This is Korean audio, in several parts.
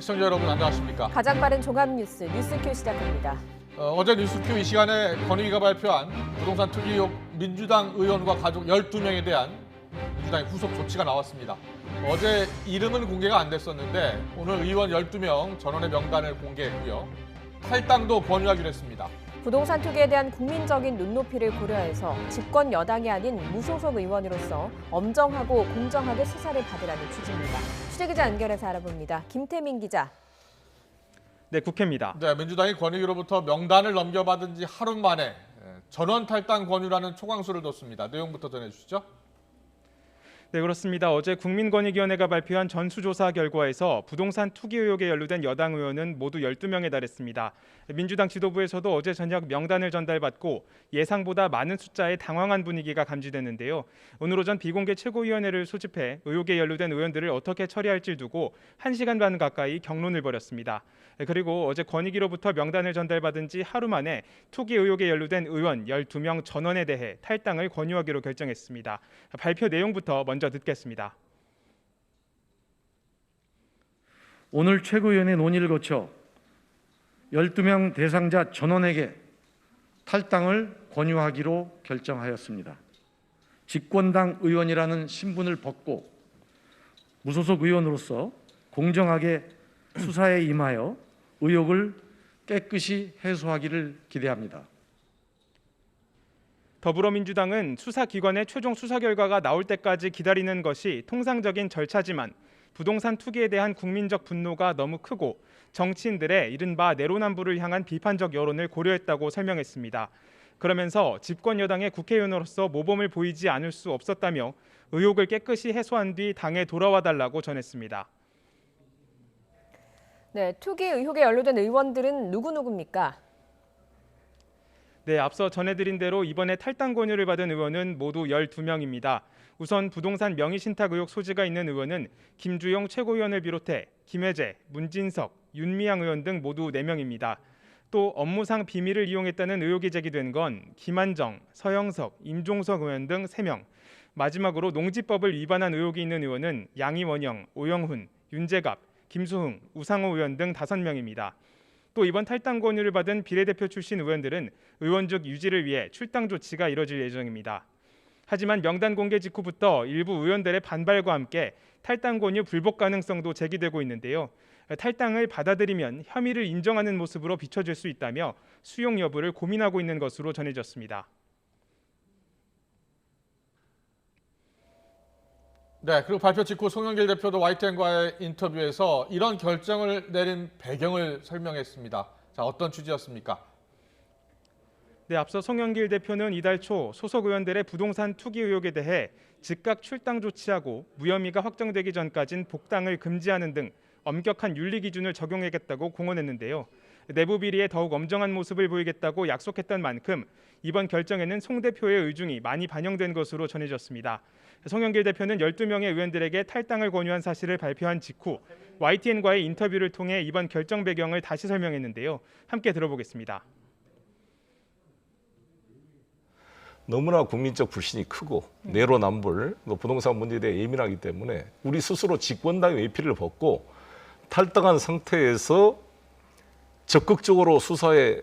시청자 여러분 안녕하십니까? 가장 빠른 종합 뉴스 뉴스큐 시작합니다. 어제 뉴스큐 이 시간에 권익위가 발표한 부동산 투기 의혹 민주당 의원과 가족 12명에 대한 민주당의 후속 조치가 나왔습니다. 어제 이름은 공개가 안 됐었는데 오늘 의원 12명 전원의 명단을 공개했고요. 탈당도 권유하기로 했습니다. 부동산 투기에 대한 국민적인 눈높이를 고려해서 집권 여당이 아닌 무소속 의원으로서 엄정하고 공정하게 수사를 받으라는 취지입니다. 취재기자 연결해서 알아봅니다. 김태민 기자. 네, 국회입니다. 네, 민주당이 권익위로부터 명단을 넘겨받은 지 하루 만에 전원 탈당 권유라는 초강수를 뒀습니다. 내용부터 전해주시죠. 네, 그렇습니다. 어제 국민권익위원회가 발표한 전수조사 결과에서 부동산 투기 의혹에 연루된 여당 의원은 모두 12명에 달했습니다. 민주당 지도부에서도 어제 저녁 명단을 전달받고 예상보다 많은 숫자의 당황한 분위기가 감지됐는데요. 오늘 오전 비공개 최고위원회를 소집해 의혹에 연루된 의원들을 어떻게 처리할지 두고 1시간 반 가까이 격론을 벌였습니다. 그리고 어제 권익위로부터 명단을 전달받은 지 하루 만에 투기 의혹에 연루된 의원 12명 전원에 대해 탈당을 권유하기로 결정했습니다. 발표 내용부터 먼저 듣겠습니다. 오늘 최고위원회 논의를 거쳐 12명 대상자 전원에게 탈당을 권유하기로 결정하였습니다. 집권당 의원이라는 신분을 벗고 무소속 의원으로서 공정하게 수사에 임하여 의혹을 깨끗이 해소하기를 기대합니다. 더불어민주당은 수사기관의 최종 수사 결과가 나올 때까지 기다리는 것이 통상적인 절차지만 부동산 투기에 대한 국민적 분노가 너무 크고 정치인들의 이른바 내로남불을 향한 비판적 여론을 고려했다고 설명했습니다. 그러면서 집권 여당의 국회의원으로서 모범을 보이지 않을 수 없었다며 의혹을 깨끗이 해소한 뒤 당에 돌아와 달라고 전했습니다. 네, 투기 의혹에 연루된 의원들은 누구입니까? 네, 앞서 전해드린 대로 이번에 탈당 권유를 받은 의원은 모두 12명입니다. 우선 부동산 명의신탁 의혹 소지가 있는 의원은 김주영 최고위원을 비롯해 김혜재, 문진석, 윤미향 의원 등 모두 4명입니다. 또 업무상 비밀을 이용했다는 의혹이 제기된 건 김한정, 서영석, 임종석 의원 등 3명. 마지막으로 농지법을 위반한 의혹이 있는 의원은 양이원영, 오영훈, 윤재갑, 김수흥, 우상호 의원 등 5명입니다. 또 이번 탈당 권유를 받은 비례대표 출신 의원들은 의원직 유지를 위해 출당 조치가 이뤄질 예정입니다. 하지만 명단 공개 직후부터 일부 의원들의 반발과 함께 탈당 권유 불복 가능성도 제기되고 있는데요. 탈당을 받아들이면 혐의를 인정하는 모습으로 비춰질 수 있다며 수용 여부를 고민하고 있는 것으로 전해졌습니다. 네, 그리고 발표 직후 송영길 대표도 YTN과의 인터뷰에서 이런 결정을 내린 배경을 설명했습니다. 자, 어떤 취지였습니까? 네, 앞서 송영길 대표는 이달 초 소속 의원들의 부동산 투기 의혹에 대해 즉각 출당 조치하고 무혐의가 확정되기 전까진 복당을 금지하는 등 엄격한 윤리 기준을 적용하겠다고 공언했는데요. 내부 비리에 더욱 엄정한 모습을 보이겠다고 약속했던 만큼 이번 결정에는 송 대표의 의중이 많이 반영된 것으로 전해졌습니다. 송영길 대표는 12명의 의원들에게 탈당을 권유한 사실을 발표한 직후 YTN과의 인터뷰를 통해 이번 결정 배경을 다시 설명했는데요. 함께 들어보겠습니다. 너무나 국민적 불신이 크고 내로남불, 부동산 문제에 대해 예민하기 때문에 우리 스스로 집권당의 외피를 벗고 탈당한 상태에서 적극적으로 수사에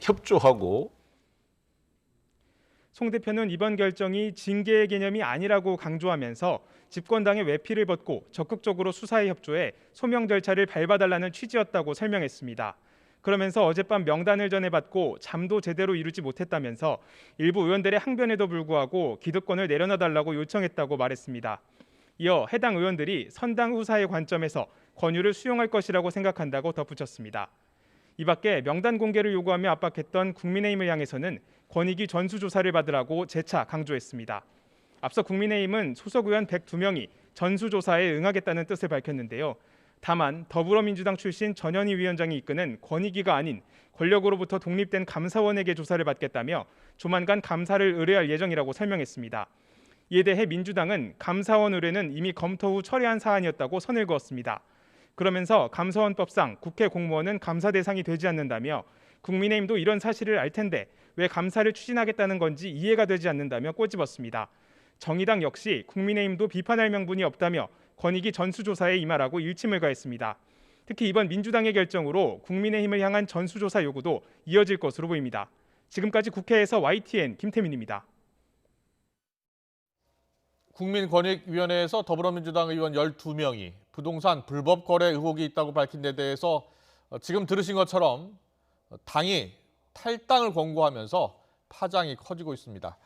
협조하고 송 대표는 이번 결정이 징계의 개념이 아니라고 강조하면서 집권당의 외피를 벗고 적극적으로 수사에 협조해 소명 절차를 밟아달라는 취지였다고 설명했습니다. 그러면서 어젯밤 명단을 전해받고 잠도 제대로 이루지 못했다면서 일부 의원들의 항변에도 불구하고 기득권을 내려놔달라고 요청했다고 말했습니다. 이어 해당 의원들이 선당 후사의 관점에서 권유를 수용할 것이라고 생각한다고 덧붙였습니다. 이 밖에 명단 공개를 요구하며 압박했던 국민의힘을 향해서는 권익위 전수조사를 받으라고 재차 강조했습니다. 앞서 국민의힘은 소속 의원 102명이 전수조사에 응하겠다는 뜻을 밝혔는데요. 다만 더불어민주당 출신 전현희 위원장이 이끄는 권익위가 아닌 권력으로부터 독립된 감사원에게 조사를 받겠다며 조만간 감사를 의뢰할 예정이라고 설명했습니다. 이에 대해 민주당은 감사원 의뢰는 이미 검토 후 철회한 사안이었다고 선을 그었습니다. 그러면서 감사원법상 국회 공무원은 감사 대상이 되지 않는다며 국민의힘도 이런 사실을 알 텐데 왜 감사를 추진하겠다는 건지 이해가 되지 않는다며 꼬집었습니다. 정의당 역시 국민의힘도 비판할 명분이 없다며 권익위 전수조사에 임하라고 일침을 가했습니다. 특히 이번 민주당의 결정으로 국민의힘을 향한 전수조사 요구도 이어질 것으로 보입니다. 지금까지 국회에서 YTN 김태민입니다. 국민권익위원회에서 더불어민주당 의원 12명이 부동산 불법 거래 의혹이 있다고 밝힌 데 대해서 지금 들으신 것처럼 당이 탈당을 권고하면서 파장이 커지고 있습니다.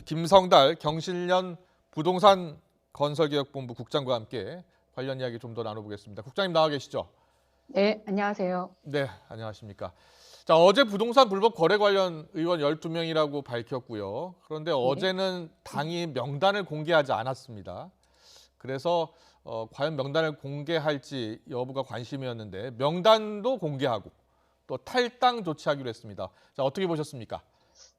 김성달 경실련 부동산 건설개혁본부 국장과 함께 관련 이야기 좀 더 나눠보겠습니다. 국장님 나와 계시죠? 네, 안녕하세요. 네, 안녕하십니까. 자, 어제 부동산 불법 거래 관련 의원 12명이라고 밝혔고요. 그런데 어제는 당이 명단을 공개하지 않았습니다. 그래서 과연 명단을 공개할지 여부가 관심이었는데 명단도 공개하고 또 탈당 조치하기로 했습니다. 자, 어떻게 보셨습니까?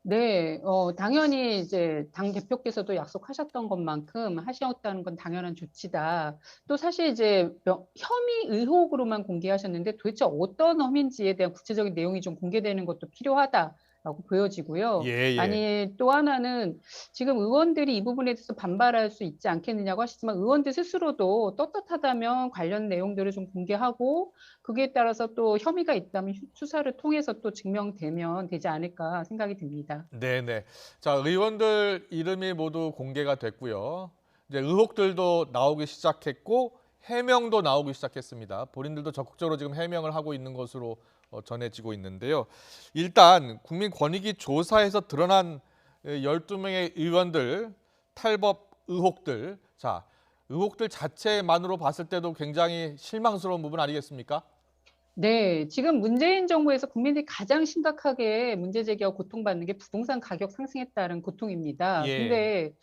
네, 당연히 이제 당 대표께서도 약속하셨던 것만큼 하셨다는 건 당연한 조치다. 또 사실 이제 혐의 의혹으로만 공개하셨는데 도대체 어떤 혐의인지에 대한 구체적인 내용이 좀 공개되는 것도 필요하다라고 보여지고요. 예. 아니, 또 하나는 지금 의원들이 이 부분에 대해서 반발할 수 있지 않겠느냐고 하시지만 의원들 스스로도 떳떳하다면 관련 내용들을 좀 공개하고 그에 따라서 또 혐의가 있다면 수사를 통해서 또 증명되면 되지 않을까 생각이 듭니다. 네네. 자, 의원들 이름이 모두 공개가 됐고요. 이제 의혹들도 나오기 시작했고 해명도 나오기 시작했습니다. 본인들도 적극적으로 지금 해명을 하고 있는 것으로 전해지고 있는데요. 일단 국민권익위 조사에서 드러난 12명의 의원들 탈법 의혹들, 자, 의혹들 자체만으로 봤을 때도 굉장히 실망스러운 부분 아니겠습니까? 네, 지금 문재인 정부에서 국민들이 가장 심각하게 문제 제기하고 고통받는 게 부동산 가격 상승에 따른 고통입니다. 예. 근데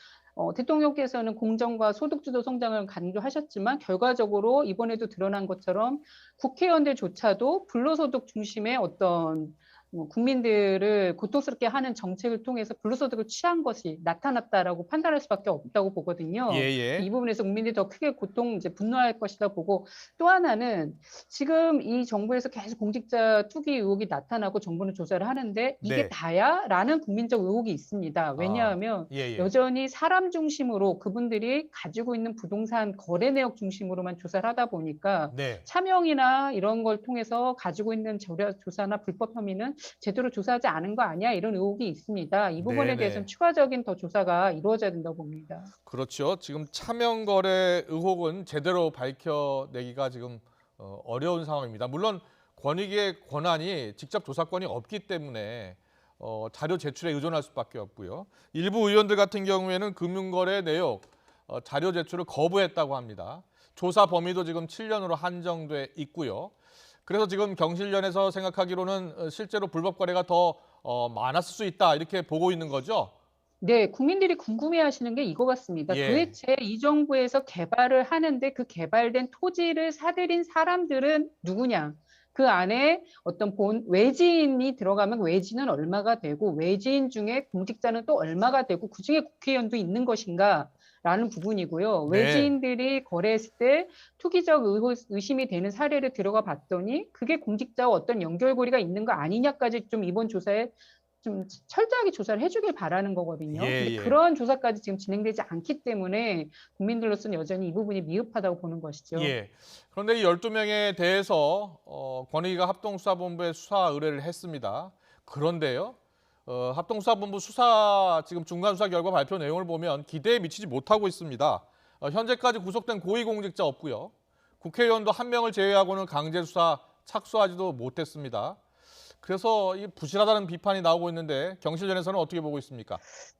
대통령께서는 공정과 소득주도 성장을 강조하셨지만 결과적으로 이번에도 드러난 것처럼 국회의원들조차도 불로소득 중심의 어떤 국민들을 고통스럽게 하는 정책을 통해서 불로소득을 취한 것이 나타났다라고 판단할 수밖에 없다고 보거든요. 예. 이 부분에서 국민들이 더 크게 분노할 것이다 보고 또 하나는 지금 이 정부에서 계속 공직자 투기 의혹이 나타나고 정부는 조사를 하는데 이게 네. 다야? 라는 국민적 의혹이 있습니다. 왜냐하면 예. 여전히 사람 중심으로 그분들이 가지고 있는 부동산 거래 내역 중심으로만 조사를 하다 보니까 네. 차명이나 이런 걸 통해서 가지고 있는 조사나 불법 혐의는 제대로 조사하지 않은 거 아니야? 이런 의혹이 있습니다. 이 부분에 네네. 대해서는 추가적인 더 조사가 이루어져야 된다고 봅니다. 그렇죠. 지금 차명 거래 의혹은 제대로 밝혀내기가 지금 어려운 상황입니다. 물론 권익위의 권한이 직접 조사권이 없기 때문에 자료 제출에 의존할 수밖에 없고요. 일부 의원들 같은 경우에는 금융거래 내역 자료 제출을 거부했다고 합니다. 조사 범위도 지금 7년으로 한정돼 있고요. 그래서 지금 경실련에서 생각하기로는 실제로 불법 거래가 더 많았을 수 있다 이렇게 보고 있는 거죠. 네, 국민들이 궁금해하시는 게 이거 같습니다. 예. 도대체 이 정부에서 개발을 하는데 그 개발된 토지를 사들인 사람들은 누구냐? 그 안에 어떤 외지인이 들어가면 외지는 얼마가 되고 외지인 중에 공직자는 또 얼마가 되고 그중에 국회의원도 있는 것인가? 라는 부분이고요. 네. 외지인들이 거래했을 때 투기적 의심이 되는 사례를 들어가 봤더니 그게 공직자와 어떤 연결고리가 있는 거 아니냐까지 좀 이번 조사에 좀 철저하게 조사를 해주길 바라는 거거든요. 근데 그런 조사까지 지금 진행되지 않기 때문에 국민들로서는 여전히 이 부분이 미흡하다고 보는 것이죠. 예. 그런데 이 12명에 대해서 권익위가 합동수사본부에 수사 의뢰를 했습니다. 그런데요. 합동수사본부 수사 지금 중간수사 결과 발표 내용을 보면 기대에 미치지 못하고 있습니다. 현재까지 구속된 고위공직자 없고요. 국회의원도 한 명을 제외하고는 강제수사 착수하지도 못했습니다. 그래서 이 부실하다는 비판이 나오고 있는데 경실련에서는 어떻게 보고 있습니까?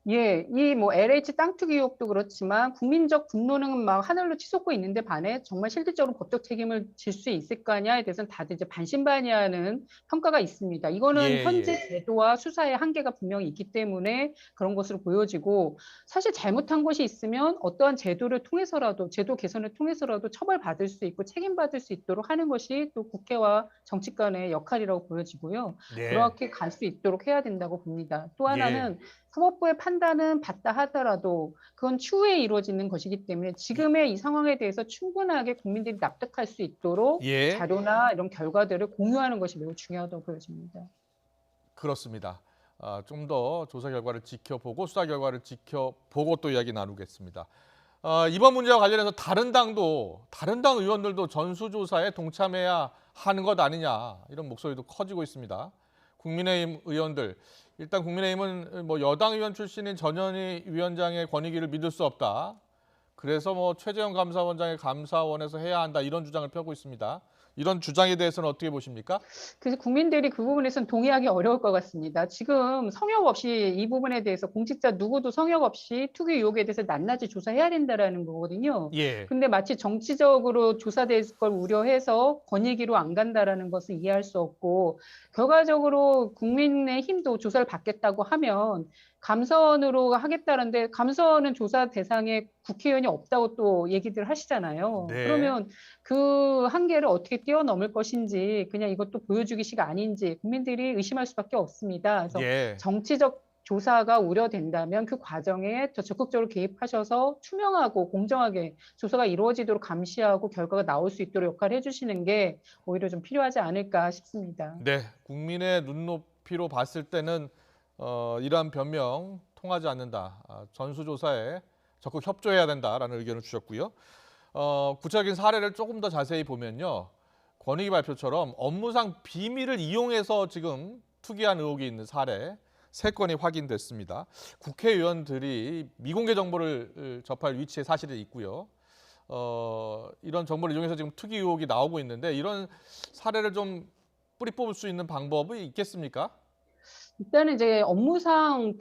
예, 이 LH 땅 투기 의혹도 그렇지만 국민적 분노는 막 하늘로 치솟고 있는데 반해 정말 실질적으로 법적 책임을 질 수 있을 거냐에 대해서는 다들 이제 반신반의하는 평가가 있습니다. 이거는 현재 제도와 수사의 한계가 분명히 있기 때문에 그런 것으로 보여지고 사실 잘못한 것이 있으면 어떠한 제도를 통해서라도 제도 개선을 통해서라도 처벌받을 수 있고 책임받을 수 있도록 하는 것이 또 국회와 정치권의 역할이라고 보여지고요. 네. 그렇게 갈 수 있도록 해야 된다고 봅니다. 또 하나는 사법부의 판단은 받다 하더라도 그건 추후에 이루어지는 것이기 때문에 지금의 이 상황에 대해서 충분하게 국민들이 납득할 수 있도록 자료나 이런 결과들을 공유하는 것이 매우 중요하다고 보여집니다. 그렇습니다. 좀 더 조사 결과를 지켜보고 수사 결과를 지켜보고 또 이야기 나누겠습니다. 이번 문제와 관련해서 다른 당 의원들도 전수조사에 동참해야 하는 것 아니냐 이런 목소리도 커지고 있습니다. 국민의힘 의원들 일단 국민의힘은 뭐 여당 의원 출신인 전현희 위원장의 권위기를 믿을 수 없다. 그래서 뭐 최재형 감사원장의 감사원에서 해야 한다 이런 주장을 펴고 있습니다. 이런 주장에 대해서는 어떻게 보십니까? 그래서 국민들이 그 부분에서는 동의하기 어려울 것 같습니다. 지금 성역 없이 이 부분에 대해서 공직자 누구도 성역 없이 투기 의혹에 대해서 낱낱이 조사해야 된다라는 거거든요. 예. 근데 마치 정치적으로 조사될 걸 우려해서 권익위로 안 간다라는 것을 이해할 수 없고 결과적으로 국민의힘도 조사를 받겠다고 하면 감사원으로 하겠다는데 감사원은 조사 대상에 국회의원이 없다고 또 얘기들 하시잖아요. 네. 그러면 그 한계를 어떻게 뛰어넘을 것인지 그냥 이것도 보여주기식 아닌지 국민들이 의심할 수밖에 없습니다. 그래서 예. 정치적 조사가 우려된다면 그 과정에 더 적극적으로 개입하셔서 투명하고 공정하게 조사가 이루어지도록 감시하고 결과가 나올 수 있도록 역할을 해주시는 게 오히려 좀 필요하지 않을까 싶습니다. 네, 국민의 눈높이로 봤을 때는 이러한 변명 통하지 않는다. 전수조사에 적극 협조해야 된다라는 의견을 주셨고요. 구체적인 사례를 조금 더 자세히 보면요. 권익위 발표처럼 업무상 비밀을 이용해서 지금 투기한 의혹이 있는 사례 3건이 확인됐습니다. 국회의원들이 미공개 정보를 접할 위치에 사실이 있고요. 이런 정보를 이용해서 지금 투기 의혹이 나오고 있는데 이런 사례를 좀 뿌리 뽑을 수 있는 방법이 있겠습니까? 일단은 이제 업무상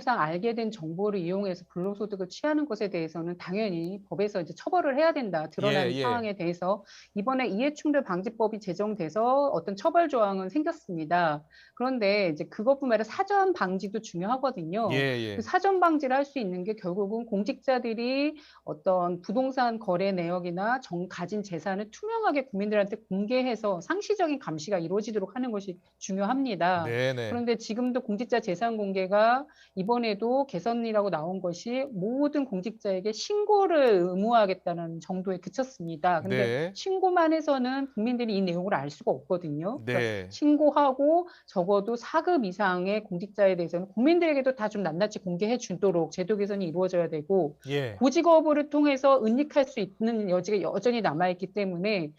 알게 된 정보를 이용해서 불로소득을 취하는 것에 대해서는 당연히 법에서 이제 처벌을 해야 된다. 드러난 예. 상황에 대해서 이번에 이해충돌 방지법이 제정돼서 어떤 처벌 조항은 생겼습니다. 그런데 이제 그것뿐만 아니라 사전 방지도 중요하거든요. 예. 그 사전 방지를 할 수 있는 게 결국은 공직자들이 어떤 부동산 거래 내역이나 가진 재산을 투명하게 국민들한테 공개해서 상시적인 감시가 이루어지도록 하는 것이 중요합니다. 네네. 그런데 지금도 공직자 재산 공개가 이번에도 개선이라고 나온 것이 모든 공직자에게 신고를 의무화하겠다는 정도에 그쳤습니다. 근데 네. 신고만 해서는 국민들이 이 내용을 알 수가 없거든요. 그러니까 네. 신고하고 적어도 4급 이상의 공직자에 대해서는 국민들에게도 다 좀 낱낱이 공개해 주도록 제도 개선이 이루어져야 되고 예. 고지 거부를 통해서 은닉할 수 있는 여지가 여전히 남아있기 때문에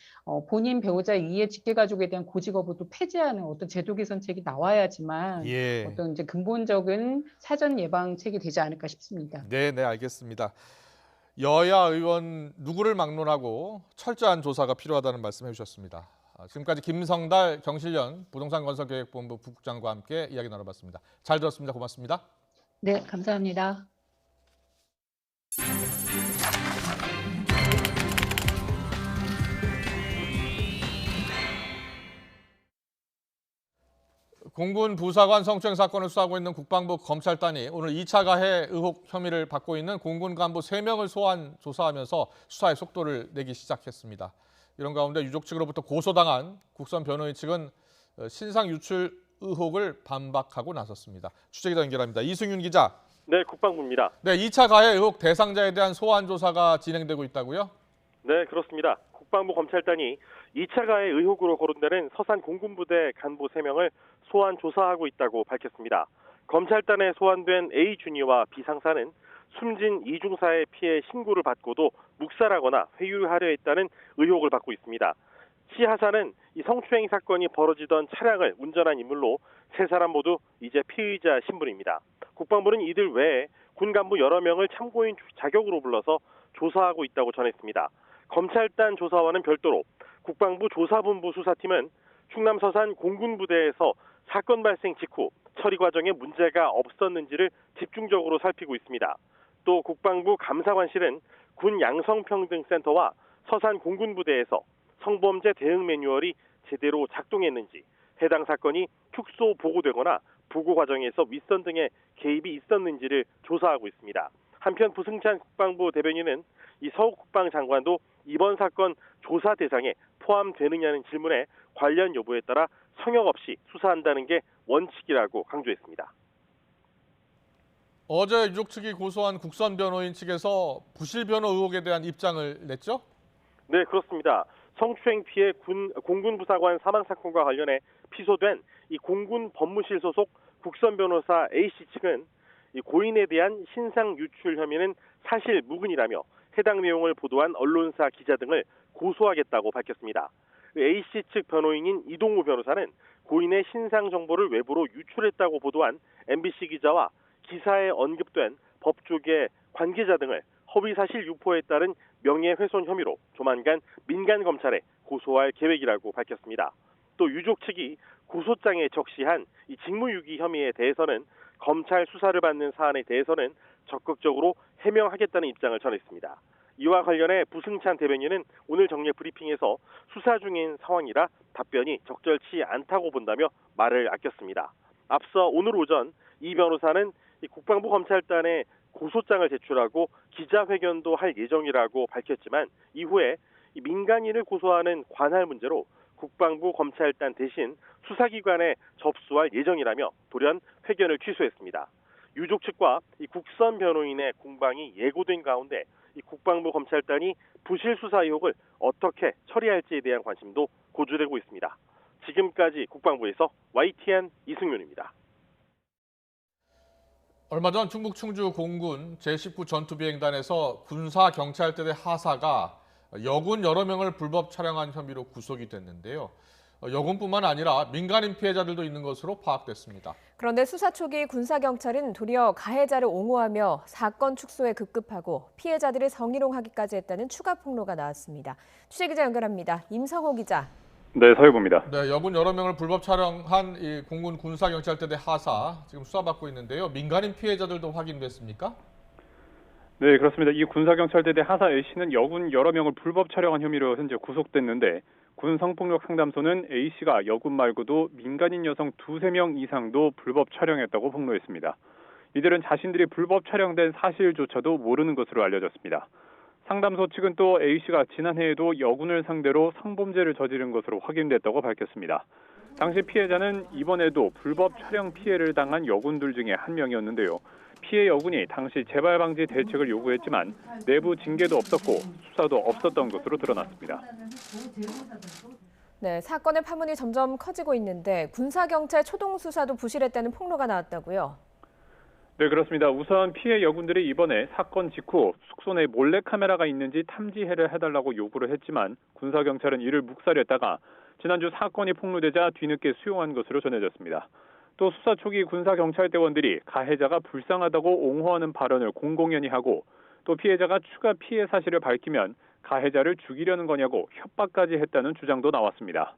본인 배우자 이해 직계가족에 대한 고지 거부도 폐지하는 어떤 제도 개선책이 나와야지만 예. 어떤 이제 근본적인 사전 예방책이 되지 않을까 싶습니다. 네, 알겠습니다. 여야 의원 누구를 막론하고 철저한 조사가 필요하다는 말씀해 주셨습니다. 지금까지 김성달 경실련 부동산건설계획본부 부국장과 함께 이야기 나눠봤습니다. 잘 들었습니다. 고맙습니다. 네, 감사합니다. 공군 부사관 성추행 사건을 수사하고 있는 국방부 검찰단이 오늘 2차 가해 의혹 혐의를 받고 있는 공군 간부 3명을 소환 조사하면서 수사의 속도를 내기 시작했습니다. 이런 가운데 유족 측으로부터 고소당한 국선 변호인 측은 신상 유출 의혹을 반박하고 나섰습니다. 취재기자 연결합니다. 이승윤 기자. 네, 국방부입니다. 네, 2차 가해 의혹 대상자에 대한 소환 조사가 진행되고 있다고요? 네, 그렇습니다. 국방부 검찰단이 2차 가해 의혹으로 거론되는 서산 공군부대 간부 3명을 소환 조사하고 있다고 밝혔습니다. 검찰단에 소환된 A 주니와 B 상사는 숨진 이중사의 피해 신고를 받고도 묵살하거나 회유하려 했다는 의혹을 받고 있습니다. 시 하사는 이 성추행 사건이 벌어지던 차량을 운전한 인물로 3사람 모두 이제 피의자 신분입니다. 국방부는 이들 외에 군 간부 여러 명을 참고인 자격으로 불러서 조사하고 있다고 전했습니다. 검찰단 조사와는 별도로 국방부 조사본부 수사팀은 충남 서산 공군부대에서 사건 발생 직후 처리 과정에 문제가 없었는지를 집중적으로 살피고 있습니다. 또 국방부 감사관실은 군 양성평등센터와 서산 공군부대에서 성범죄 대응 매뉴얼이 제대로 작동했는지, 해당 사건이 축소 보고되거나 보고 과정에서 윗선 등의 개입이 있었는지를 조사하고 있습니다. 한편 부승찬 국방부 대변인은 이 서욱 국방장관도 이번 사건 조사 대상에 포함되느냐는 질문에 관련 여부에 따라 성역 없이 수사한다는 게 원칙이라고 강조했습니다. 어제 유족 측이 고소한 국선 변호인 측에서 부실 변호 의혹에 대한 입장을 냈죠? 네, 그렇습니다. 성추행 피해 공군 부사관 사망 사건과 관련해 피소된 이 공군 법무실 소속 국선 변호사 A씨 측은 이 고인에 대한 신상 유출 혐의는 사실 무근이라며 해당 내용을 보도한 언론사 기자 등을 고소하겠다고 밝혔습니다. A씨 측 변호인인 이동우 변호사는 고인의 신상 정보를 외부로 유출했다고 보도한 MBC 기자와 기사에 언급된 법조계 관계자 등을 허위사실 유포에 따른 명예훼손 혐의로 조만간 민간검찰에 고소할 계획이라고 밝혔습니다. 또 유족 측이 고소장에 적시한 이 직무유기 혐의에 대해서는 검찰 수사를 받는 사안에 대해서는 적극적으로 해명하겠다는 입장을 전했습니다. 이와 관련해 부승찬 대변인은 오늘 정례 브리핑에서 수사 중인 상황이라 답변이 적절치 않다고 본다며 말을 아꼈습니다. 앞서 오늘 오전 이 변호사는 국방부 검찰단에 고소장을 제출하고 기자회견도 할 예정이라고 밝혔지만 이후에 민간인을 고소하는 관할 문제로 국방부 검찰단 대신 수사기관에 접수할 예정이라며 돌연 회견을 취소했습니다. 유족 측과 이 국선 변호인의 공방이 예고된 가운데 이 국방부 검찰단이 부실 수사 의혹을 어떻게 처리할지에 대한 관심도 고조되고 있습니다. 지금까지 국방부에서 YTN 이승윤입니다. 얼마 전 충북 충주 공군 제19 전투비행단에서 군사경찰대대 하사가 여군 여러 명을 불법 촬영한 혐의로 구속이 됐는데요. 여군뿐만 아니라 민간인 피해자들도 있는 것으로 파악됐습니다. 그런데 수사 초기 군사경찰은 도리어 가해자를 옹호하며 사건 축소에 급급하고 피해자들을 성희롱하기까지 했다는 추가 폭로가 나왔습니다. 취재기자 연결합니다. 임성호 기자. 네, 서유보입니다. 네, 여군 여러 명을 불법 촬영한 이 공군 군사경찰대대 하사 지금 수사받고 있는데요. 민간인 피해자들도 확인됐습니까? 네, 그렇습니다. 이 군사경찰대대 하사 A씨는 여군 여러 명을 불법 촬영한 혐의로 현재 구속됐는데 군 성폭력 상담소는 A씨가 여군 말고도 민간인 여성 2~3명 이상도 불법 촬영했다고 폭로했습니다. 이들은 자신들이 불법 촬영된 사실조차도 모르는 것으로 알려졌습니다. 상담소 측은 또 A씨가 지난해에도 여군을 상대로 성범죄를 저지른 것으로 확인됐다고 밝혔습니다. 당시 피해자는 이번에도 불법 촬영 피해를 당한 여군들 중에 한 명이었는데요. 피해 여군이 당시 재발 방지 대책을 요구했지만 내부 징계도 없었고 수사도 없었던 것으로 드러났습니다. 네, 사건의 파문이 점점 커지고 있는데 군사경찰 초동 수사도 부실했다는 폭로가 나왔다고요? 네, 그렇습니다. 우선 피해 여군들이 이번에 사건 직후 숙소 내 몰래카메라가 있는지 탐지해를 해달라고 요구를 했지만 군사경찰은 이를 묵살했다가 지난주 사건이 폭로되자 뒤늦게 수용한 것으로 전해졌습니다. 또 수사 초기 군사경찰대원들이 가해자가 불쌍하다고 옹호하는 발언을 공공연히 하고 또 피해자가 추가 피해 사실을 밝히면 가해자를 죽이려는 거냐고 협박까지 했다는 주장도 나왔습니다.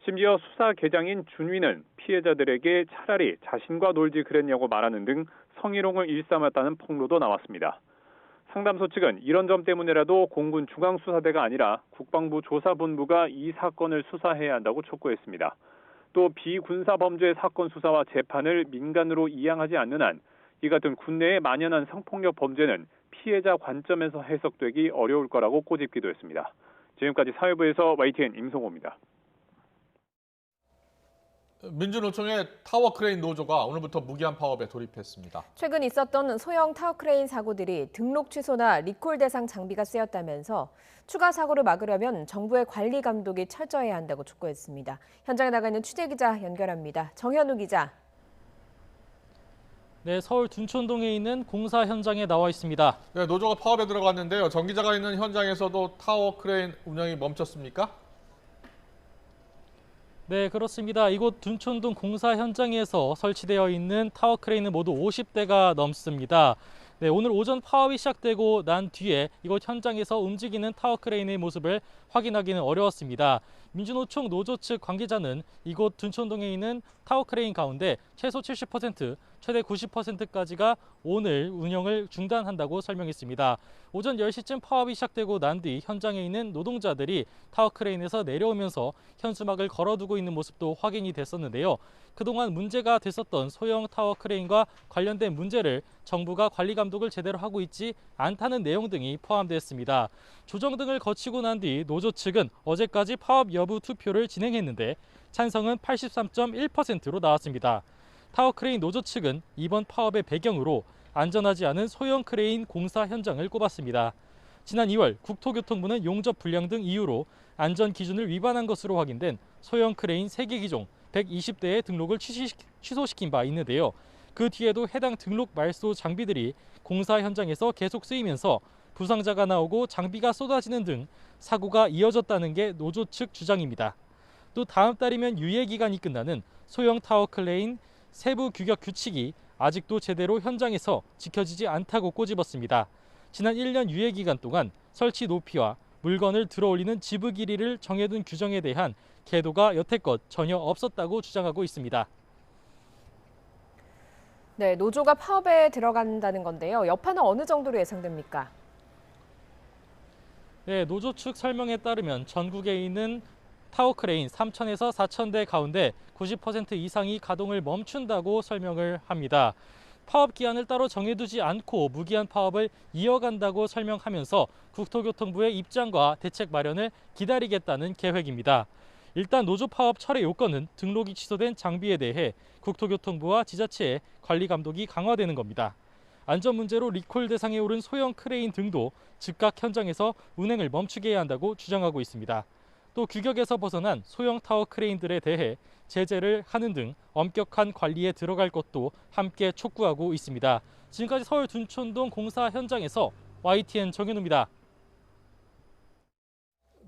심지어 수사 계장인 준위는 피해자들에게 차라리 자신과 놀지 그랬냐고 말하는 등 성희롱을 일삼았다는 폭로도 나왔습니다. 상담소 측은 이런 점 때문에라도 공군 중앙수사대가 아니라 국방부 조사본부가 이 사건을 수사해야 한다고 촉구했습니다. 또 비군사범죄 사건 수사와 재판을 민간으로 이양하지 않는 한 이 같은 군내에 만연한 성폭력 범죄는 피해자 관점에서 해석되기 어려울 거라고 꼬집기도 했습니다. 지금까지 사회부에서 YTN 임성호입니다. 민주노총의 타워크레인 노조가 오늘부터 무기한 파업에 돌입했습니다. 최근 있었던 소형 타워크레인 사고들이 등록 취소나 리콜 대상 장비가 쓰였다면서 추가 사고를 막으려면 정부의 관리 감독이 철저해야 한다고 촉구했습니다. 현장에 나가 있는 취재기자 연결합니다. 정현우 기자. 네, 서울 둔촌동에 있는 공사 현장에 나와 있습니다. 네, 노조가 파업에 들어갔는데요. 정 기자가 있는 현장에서도 타워크레인 운영이 멈췄습니까? 네, 그렇습니다. 이곳 둔촌동 공사 현장에서 설치되어 있는 타워 크레인은 모두 50대가 넘습니다. 네, 오늘 오전 파업이 시작되고 난 뒤에 이곳 현장에서 움직이는 타워 크레인의 모습을 확인하기는 어려웠습니다. 민주노총 노조 측 관계자는 이곳 둔촌동에 있는 타워 크레인 가운데 최소 70%, 최대 90%까지가 오늘 운영을 중단한다고 설명했습니다. 오전 10시쯤 파업이 시작되고 난 뒤 현장에 있는 노동자들이 타워 크레인에서 내려오면서 현수막을 걸어두고 있는 모습도 확인이 됐었는데요. 그동안 문제가 됐었던 소형 타워 크레인과 관련된 문제를 정부가 관리 감독을 제대로 하고 있지 않다는 내용 등이 포함됐습니다. 조정 등을 거치고 난 뒤 노조 측은 어제까지 파업 여부 투표를 진행했는데 찬성은 83.1%로 나왔습니다. 타워 크레인 노조 측은 이번 파업의 배경으로 안전하지 않은 소형 크레인 공사 현장을 꼽았습니다. 지난 2월 국토교통부는 용접 불량 등 이유로 안전 기준을 위반한 것으로 확인된 소형 크레인 3개 기종 120대의 등록을 취소시킨 바 있는데요. 그 뒤에도 해당 등록 말소 장비들이 공사 현장에서 계속 쓰이면서 부상자가 나오고 장비가 쏟아지는 등 사고가 이어졌다는 게 노조 측 주장입니다. 또 다음 달이면 유예 기간이 끝나는 소형 타워 크레인 세부 규격 규칙이 아직도 제대로 현장에서 지켜지지 않다고 꼬집었습니다. 지난 1년 유예 기간 동안 설치 높이와 물건을 들어올리는 지부 길이를 정해둔 규정에 대한 계도가 여태껏 전혀 없었다고 주장하고 있습니다. 네, 노조가 파업에 들어간다는 건데요. 여파는 어느 정도로 예상됩니까? 네, 노조 측 설명에 따르면 전국에 있는 타워 크레인 3,000에서 4,000대 가운데 90% 이상이 가동을 멈춘다고 설명을 합니다. 파업 기한을 따로 정해두지 않고 무기한 파업을 이어간다고 설명하면서 국토교통부의 입장과 대책 마련을 기다리겠다는 계획입니다. 일단 노조 파업 철회 요건은 등록이 취소된 장비에 대해 국토교통부와 지자체의 관리 감독이 강화되는 겁니다. 안전 문제로 리콜 대상에 오른 소형 크레인 등도 즉각 현장에서 운행을 멈추게 해야 한다고 주장하고 있습니다. 또 규격에서 벗어난 소형 타워 크레인들에 대해 제재를 하는 등 엄격한 관리에 들어갈 것도 함께 촉구하고 있습니다. 지금까지 서울 둔촌동 공사 현장에서 YTN 정현우입니다.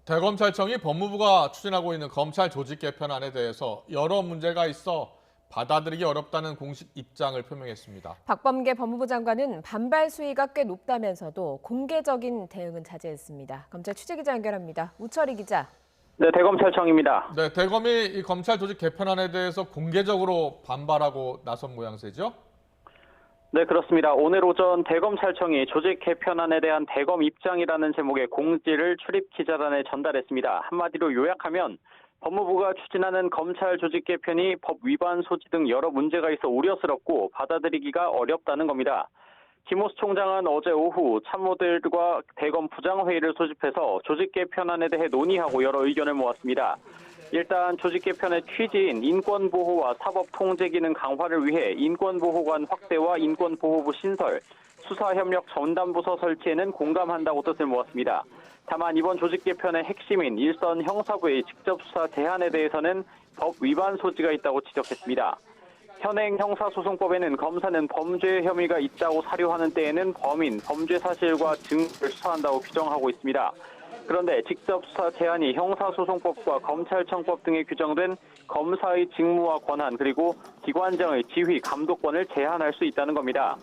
대검찰청이 법무부가 추진하고 있는 검찰 조직 개편안에 대해서 여러 문제가 있어 받아들이기 어렵다는 공식 입장을 표명했습니다. 박범계 법무부 장관은 반발 수위가 꽤 높다면서도 공개적인 대응은 자제했습니다. 검찰 취재기자 연결합니다. 우철희 기자. 네, 대검찰청입니다. 네, 대검이 이 검찰 조직 개편안에 대해서 공개적으로 반발하고 나선 모양새죠? 네, 그렇습니다. 오늘 오전 대검찰청이 조직 개편안에 대한 대검 입장이라는 제목의 공지를 출입 기자단에 전달했습니다. 한마디로 요약하면 법무부가 추진하는 검찰 조직 개편이 법 위반 소지 등 여러 문제가 있어 우려스럽고 받아들이기가 어렵다는 겁니다. 김호수 총장은 어제 오후 참모들과 대검 부장회의를 소집해서 조직 개편안에 대해 논의하고 여러 의견을 모았습니다. 일단 조직 개편의 취지인 인권보호와 사법통제 기능 강화를 위해 인권보호관 확대와 인권보호부 신설, 수사협력 전담부서 설치에는 공감한다고 뜻을 모았습니다. 다만 이번 조직 개편의 핵심인 일선 형사부의 직접 수사 제한에 대해서는 법 위반 소지가 있다고 지적했습니다. 현행 형사소송법에는 검사는 범죄 혐의가 있다고 사료하는 때에는 범인, 범죄 사실과 증거를 수사한다고 규정하고 있습니다. 그런데 직접 수사 제한이 형사소송법과 검찰청법 등에 규정된 검사의 직무와 권한 그리고 기관장의 지휘, 감독권을 제한할 수 있다는 겁니다.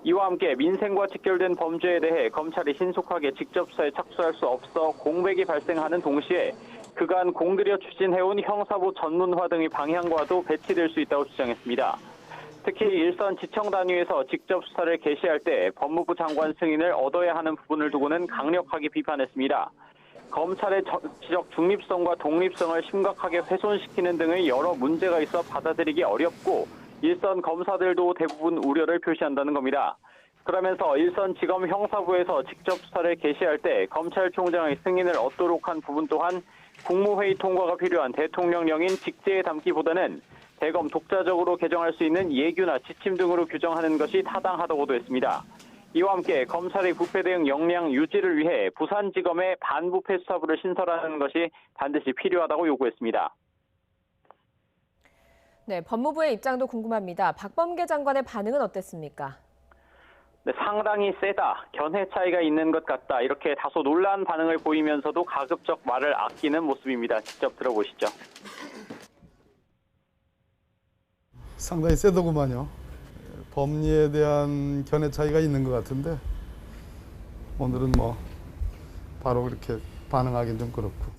이와 함께 민생과 직결된 범죄에 대해 검찰이 신속하게 직접 수사에 착수할 수 없어 공백이 발생하는 동시에 그간 공들여 추진해온 형사부 전문화 등의 방향과도 배치될 수 있다고 주장했습니다. 특히 일선 지청 단위에서 직접 수사를 개시할 때 법무부 장관 승인을 얻어야 하는 부분을 두고는 강력하게 비판했습니다. 검찰의 정치적 중립성과 독립성을 심각하게 훼손시키는 등의 여러 문제가 있어 받아들이기 어렵고 일선 검사들도 대부분 우려를 표시한다는 겁니다. 그러면서 일선 지검 형사부에서 직접 수사를 개시할 때 검찰총장의 승인을 얻도록 한 부분 또한 국무회의 통과가 필요한 대통령령인 직제에 담기보다는 대검 독자적으로 개정할 수 있는 예규나 지침 등으로 규정하는 것이 타당하다고도 했습니다. 이와 함께 검찰의 부패 대응 역량 유지를 위해 부산지검의 반부패 수사부를 신설하는 것이 반드시 필요하다고 요구했습니다. 네, 법무부의 입장도 궁금합니다. 박범계 장관의 반응은 어땠습니까? 네, 상당히 세다, 견해 차이가 있는 것 같다 이렇게 다소 놀란 반응을 보이면서도 가급적 말을 아끼는 모습입니다. 직접 들어보시죠. 상당히 세더구만요. 법리에 대한 견해 차이가 있는 것 같은데 오늘은 뭐 바로 그렇게 반응하기는 좀 그렇고.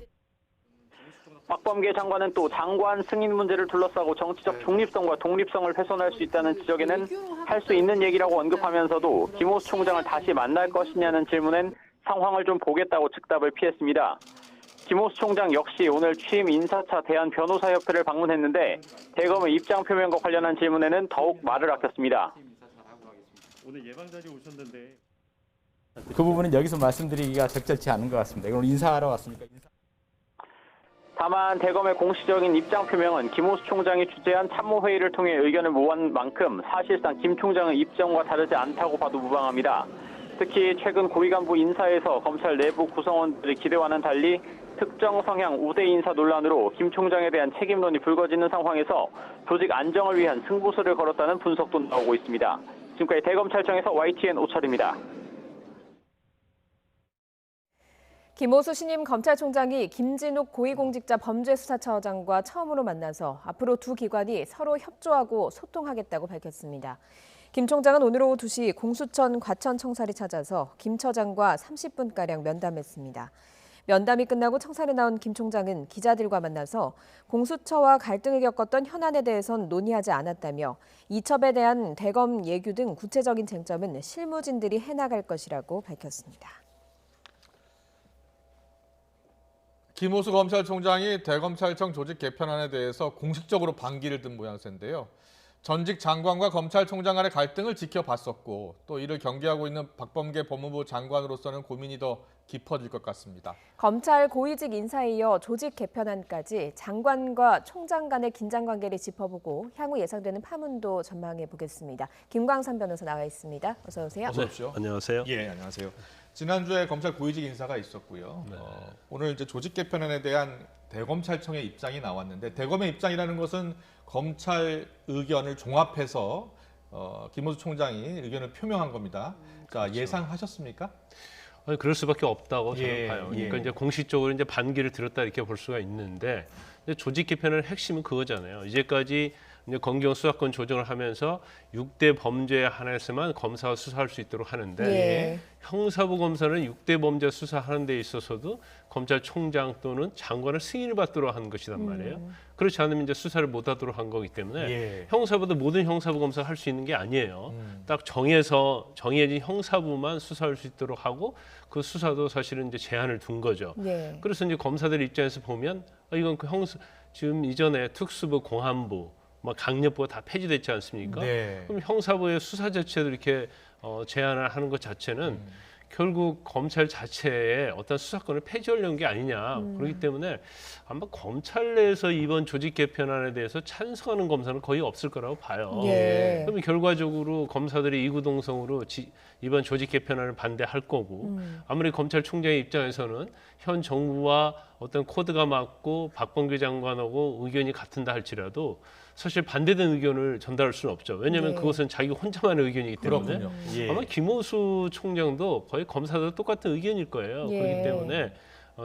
박범계 장관은 또 장관 승인 문제를 둘러싸고 정치적 중립성과 독립성을 훼손할 수 있다는 지적에는 할 수 있는 얘기라고 언급하면서도 김호수 총장을 다시 만날 것이냐는 질문엔 상황을 좀 보겠다고 즉답을 피했습니다. 김호수 총장 역시 오늘 취임 인사차 대한변호사협회를 방문했는데 대검의 입장 표명과 관련한 질문에는 더욱 말을 아꼈습니다. 오늘 예방 자리에 오셨는데 그 부분은 여기서 말씀드리기가 적절치 않은 것 같습니다. 오늘 인사하러 왔으니까. 다만 대검의 공식적인 입장 표명은 김호수 총장이 주재한 참모회의를 통해 의견을 모은 만큼 사실상 김 총장의 입장과 다르지 않다고 봐도 무방합니다. 특히 최근 고위 간부 인사에서 검찰 내부 구성원들의 기대와는 달리 특정 성향 우대 인사 논란으로 김 총장에 대한 책임론이 불거지는 상황에서 조직 안정을 위한 승부수를 걸었다는 분석도 나오고 있습니다. 지금까지 대검찰청에서 YTN 오철입니다. 김호수 신임 검찰총장이 김진욱 고위공직자 범죄수사처장과 처음으로 만나서 앞으로 두 기관이 서로 협조하고 소통하겠다고 밝혔습니다. 김 총장은 오늘 오후 2시 공수처 과천청사를 찾아서 김 처장과 30분가량 면담했습니다. 면담이 끝나고 청사에 나온 김 총장은 기자들과 만나서 공수처와 갈등을 겪었던 현안에 대해선 논의하지 않았다며 이첩에 대한 대검 예규 등 구체적인 쟁점은 실무진들이 해나갈 것이라고 밝혔습니다. 김호수 검찰총장이 대검찰청 조직 개편안에 대해서 공식적으로 반기를 든 모양새인데요. 전직 장관과 검찰총장 간의 갈등을 지켜봤었고 또 이를 경계하고 있는 박범계 법무부 장관으로서는 고민이 더 깊어질 것 같습니다. 검찰 고위직 인사에 이어 조직 개편안까지 장관과 총장 간의 긴장 관계를 짚어보고 향후 예상되는 파문도 전망해 보겠습니다. 김광산 변호사 나와 있습니다. 어서 오세요. 어서 오십시오. 네, 안녕하세요. 예, 안녕하세요. 지난주에 검찰 고위직 인사가 있었고요. 네. 오늘 이제 조직 개편안에 대한 대검찰청의 입장이 나왔는데 대검의 입장이라는 것은 검찰 의견을 종합해서 김호수 총장이 의견을 표명한 겁니다. 자, 그렇죠. 예상하셨습니까? 아니, 그럴 수밖에 없다고 저는 예, 봐요. 예. 그러니까 이제 공식적으로 이제 반기를 들었다 이렇게 볼 수가 있는데 이제 조직 개편의 핵심은 그거잖아요. 이제까지 이제 검경 수사권 조정을 하면서 6대 범죄에 한해서만 검사가 수사할 수 있도록 하는데 예. 형사부 검사는 6대 범죄 수사하는 데 있어서도 검찰총장 또는 장관을 승인을 받도록 한 것이란 말이에요. 그렇지 않으면 이제 수사를 못하도록 한 거기 때문에 예. 형사부도 모든 형사부 검사가 할 수 있는 게 아니에요. 딱 정해진 형사부만 수사할 수 있도록 하고 그 수사도 사실은 이제 제한을 둔 거죠. 예. 그래서 이제 검사들 입장에서 보면 이건 그 지금 이전에 특수부, 공안부, 뭐 강력부가 다 폐지됐지 않습니까? 네. 그럼 형사부의 수사 자체도 이렇게 제한을 하는 것 자체는 결국 검찰 자체의 어떤 수사권을 폐지하려는 게 아니냐. 그렇기 때문에 아마 검찰 내에서 이번 조직 개편안에 대해서 찬성하는 검사는 거의 없을 거라고 봐요. 예. 그러면 결과적으로 검사들이 이구동성으로 이번 조직 개편안을 반대할 거고 아무리 검찰총장의 입장에서는 현 정부와 어떤 코드가 맞고 박범계 장관하고 의견이 같은다 할지라도 사실 반대되는 의견을 전달할 수는 없죠. 왜냐하면 네. 그것은 자기 혼자만의 의견이기 때문에 그렇군요. 예. 아마 김호수 총장도 거의 검사들과 똑같은 의견일 거예요. 예. 그렇기 때문에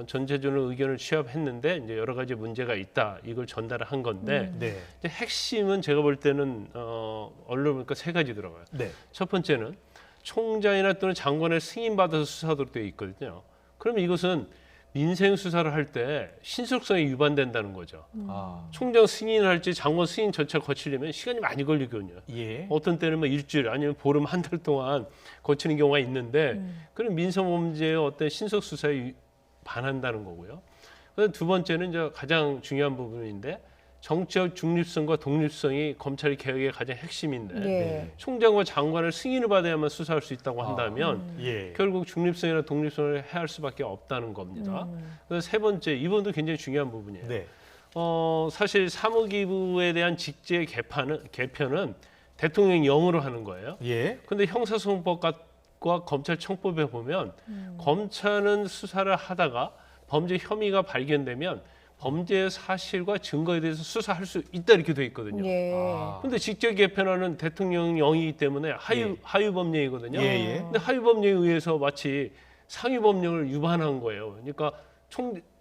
전체적으로 의견을 취합했는데 이제 여러 가지 문제가 있다. 이걸 전달을 한 건데 네. 이제 핵심은 제가 볼 때는 언론 보니까 세 가지 들어가요. 네. 첫 번째는 총장이나 또는 장관의 승인받아서 수사하도록 되어 있거든요. 그러면 이것은 민생 수사를 할 때 신속성이 위반된다는 거죠. 아. 총장 승인을 할지 장관 승인 절차 거치려면 시간이 많이 걸리거든요. 예. 어떤 때는 뭐 일주일 아니면 보름 한 달 동안 거치는 경우가 있는데 그런 민생범죄의 어떤 신속 수사에 반한다는 거고요. 그다음 두 번째는 이제 가장 중요한 부분인데 정치적 중립성과 독립성이 검찰 개혁의 가장 핵심인데 예. 총장과 장관을 승인을 받아야만 수사할 수 있다고 한다면 예. 결국 중립성이나 독립성을 해할 수밖에 없다는 겁니다. 그래서 세 번째, 이번도 굉장히 중요한 부분이에요. 네. 사실 사무기부에 대한 직제 개편은 대통령령으로 하는 거예요. 예. 근데 형사소송법과 검찰청법에 보면 검찰은 수사를 하다가 범죄 혐의가 발견되면 범죄 사실과 증거에 대해서 수사할 수 있다 이렇게 돼 있거든요. 예. 근데 직접 개편하는 대통령령이기 때문에 예. 하위법령이거든요. 예, 예. 근데 하위법령에 의해서 마치 상위법령을 위반한 거예요. 그러니까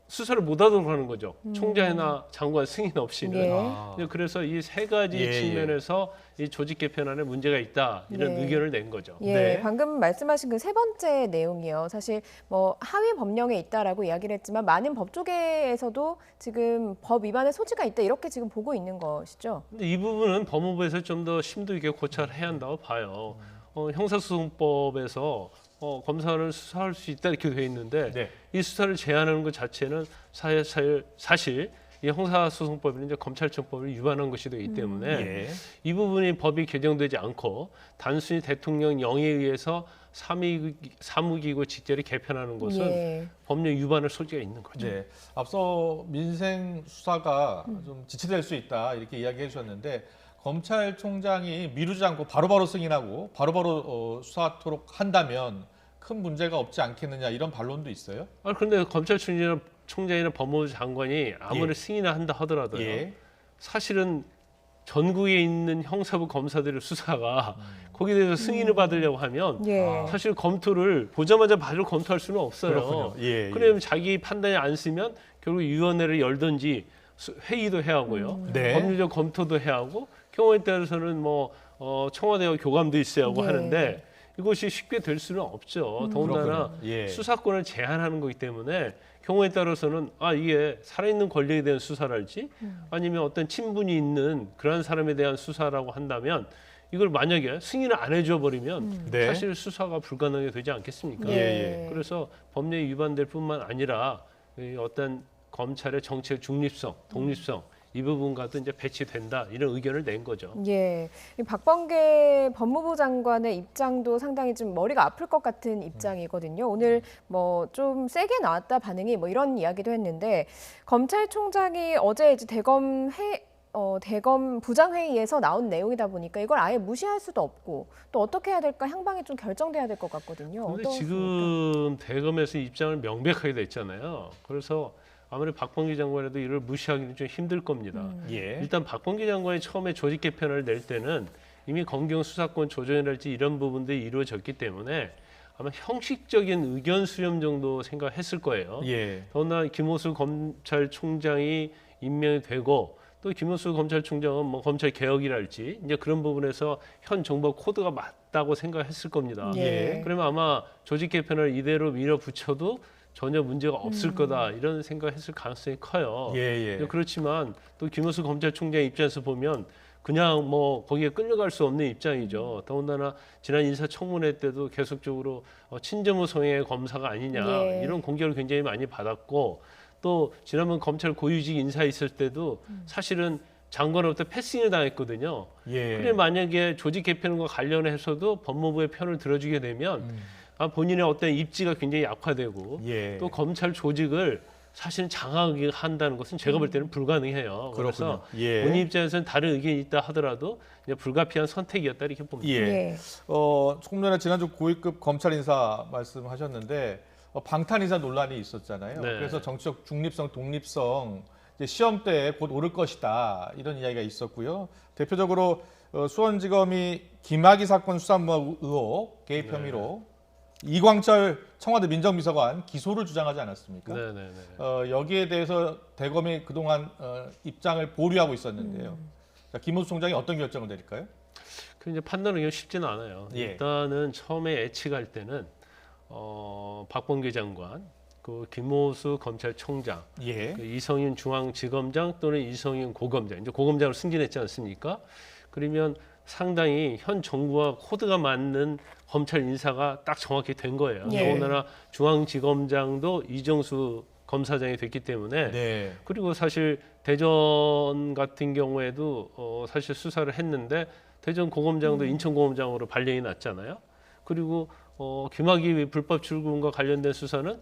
수사를 못하도록 하는 거죠. 총장이나 장관 승인 없이는. 예. 아. 그래서 이 세 가지 예, 측면에서 이 조직 개편안에 문제가 있다 이런 네. 의견을 낸 거죠. 예, 네. 방금 말씀하신 그 세 번째 내용이요. 사실 뭐 하위 법령에 있다라고 이야기를 했지만 많은 법조계에서도 지금 법 위반의 소지가 있다 이렇게 지금 보고 있는 것이죠. 근데 이 부분은 법무부에서 좀 더 심도 있게 고찰을 해야 한다고 봐요. 형사소송법에서 검사를 수사할 수 있다 이렇게 되어 있는데 네. 이 수사를 제한하는 것 자체는 사실 이 형사소송법은 이제 검찰청법을 위반한 것이 되기 때문에 예. 이 부분이 법이 개정되지 않고 단순히 대통령령에 의해서 사무기구 직제를 개편하는 것은 예. 법령 위반의 소지가 있는 거죠. 네. 앞서 민생 수사가 좀 지체될 수 있다 이렇게 이야기해 주셨는데 검찰총장이 미루지 않고 바로바로 승인하고 바로바로 수사하도록 한다면 큰 문제가 없지 않겠느냐 이런 반론도 있어요. 그런데 검찰총장이나 법무부 장관이 아무리 예. 승인을 한다 하더라도요. 예. 사실은 전국에 있는 형사부 검사들의 수사가 거기에 대해서 승인을 받으려고 하면 예. 사실 검토를 보자마자 바로 검토할 수는 없어요. 그렇군요. 예, 예. 그러면 자기 판단이 안 쓰면 결국 위원회를 열든지 회의도 해야 하고요. 네. 법률적 검토도 해야 하고 경우에 따라서는 뭐 청와대와 교감도 있어야 하고 예. 하는데 이것이 쉽게 될 수는 없죠. 더군다나 그렇군요. 예. 수사권을 제한하는 거기 때문에 경우에 따라서는 이게 살아있는 권력에 대한 수사랄지 아니면 어떤 친분이 있는 그런 사람에 대한 수사라고 한다면 이걸 만약에 승인을 안 해줘 버리면 네. 사실 수사가 불가능하게 되지 않겠습니까? 예. 그래서 법령에 위반될 뿐만 아니라 이 어떤 검찰의 정치의 중립성, 독립성 이 부분과도 이제 배치된다 이런 의견을 낸 거죠. 예, 이 박범계 법무부 장관의 입장도 상당히 좀 머리가 아플 것 같은 입장이거든요. 오늘 뭐 좀 세게 나왔다 반응이 뭐 이런 이야기도 했는데 검찰총장이 어제 이제 대검 부장회의에서 나온 내용이다 보니까 이걸 아예 무시할 수도 없고 또 어떻게 해야 될까 향방이 좀 결정돼야 될 것 같거든요. 그런데 어떻습니까? 지금 대검에서 입장을 명백하게 냈잖아요. 그래서 아무리 박범계 장관에도 이를 무시하기는 좀 힘들 겁니다. 예. 일단 박범계 장관이 처음에 조직 개편을 낼 때는 이미 검경 수사권 조정이랄지 이런 부분들이 이루어졌기 때문에 아마 형식적인 의견 수렴 정도 생각했을 거예요. 예. 더구나 김호수 검찰총장이 임명이 되고 또 김호수 검찰총장은 뭐 검찰 개혁이랄지 이제 그런 부분에서 현 정부 코드가 맞다고 생각했을 겁니다. 예. 그러면 아마 조직 개편을 이대로 밀어붙여도 전혀 문제가 없을 거다 이런 생각했을 가능성이 커요. 예. 그렇지만 또 김호수 검찰총장 입장에서 보면 그냥 뭐 거기에 끌려갈 수 없는 입장이죠. 더군다나 지난 인사청문회 때도 계속적으로 친정부 성향의 검사가 아니냐 예. 이런 공격을 굉장히 많이 받았고 또 지난번 검찰 고위직 인사 있을 때도 사실은 장관으로부터 패싱을 당했거든요. 예. 그래 만약에 조직 개편과 관련해서도 법무부의 편을 들어주게 되면 본인의 어떤 입지가 굉장히 약화되고 예. 또 검찰 조직을 사실은 장악하게 한다는 것은 제가 볼 때는 불가능해요. 그렇군요. 그래서 예. 본인 입장에서는 다른 의견이 있다 하더라도 이제 불가피한 선택이었다 이렇게 봅니다. 예. 예. 조금 전에 지난주 고위급 검찰 인사 말씀하셨는데 방탄 인사 논란이 있었잖아요. 네. 그래서 정치적 중립성, 독립성 이제 시험대에 곧 오를 것이다 이런 이야기가 있었고요. 대표적으로 수원지검이 김학의 사건 수사무 의혹 개입 혐의로 이광철 청와대 민정비서관 기소를 주장하지 않았습니까? 네네네. 여기에 대해서 대검이 그동안 입장을 보류하고 있었는데요. 자, 김호수 총장이 어떤 결정을 내릴까요? 그 이제 판단하기가 쉽지는 않아요. 예. 일단은 처음에 예측할 때는 박범계 장관, 그 김호수 검찰총장, 예. 그 이성윤 중앙지검장 또는 이성윤 고검장, 이제 고검장으로 승진했지 않습니까? 그러면 상당히 현 정부와 코드가 맞는 검찰 인사가 딱 정확히 된 거예요. 예. 더군다나 중앙지검장도 이정수 검사장이 됐기 때문에 네. 그리고 사실 대전 같은 경우에도 사실 수사를 했는데 대전 고검장도 인천 고검장으로 발령이 났잖아요. 그리고 김학의 불법 출금과 관련된 수사는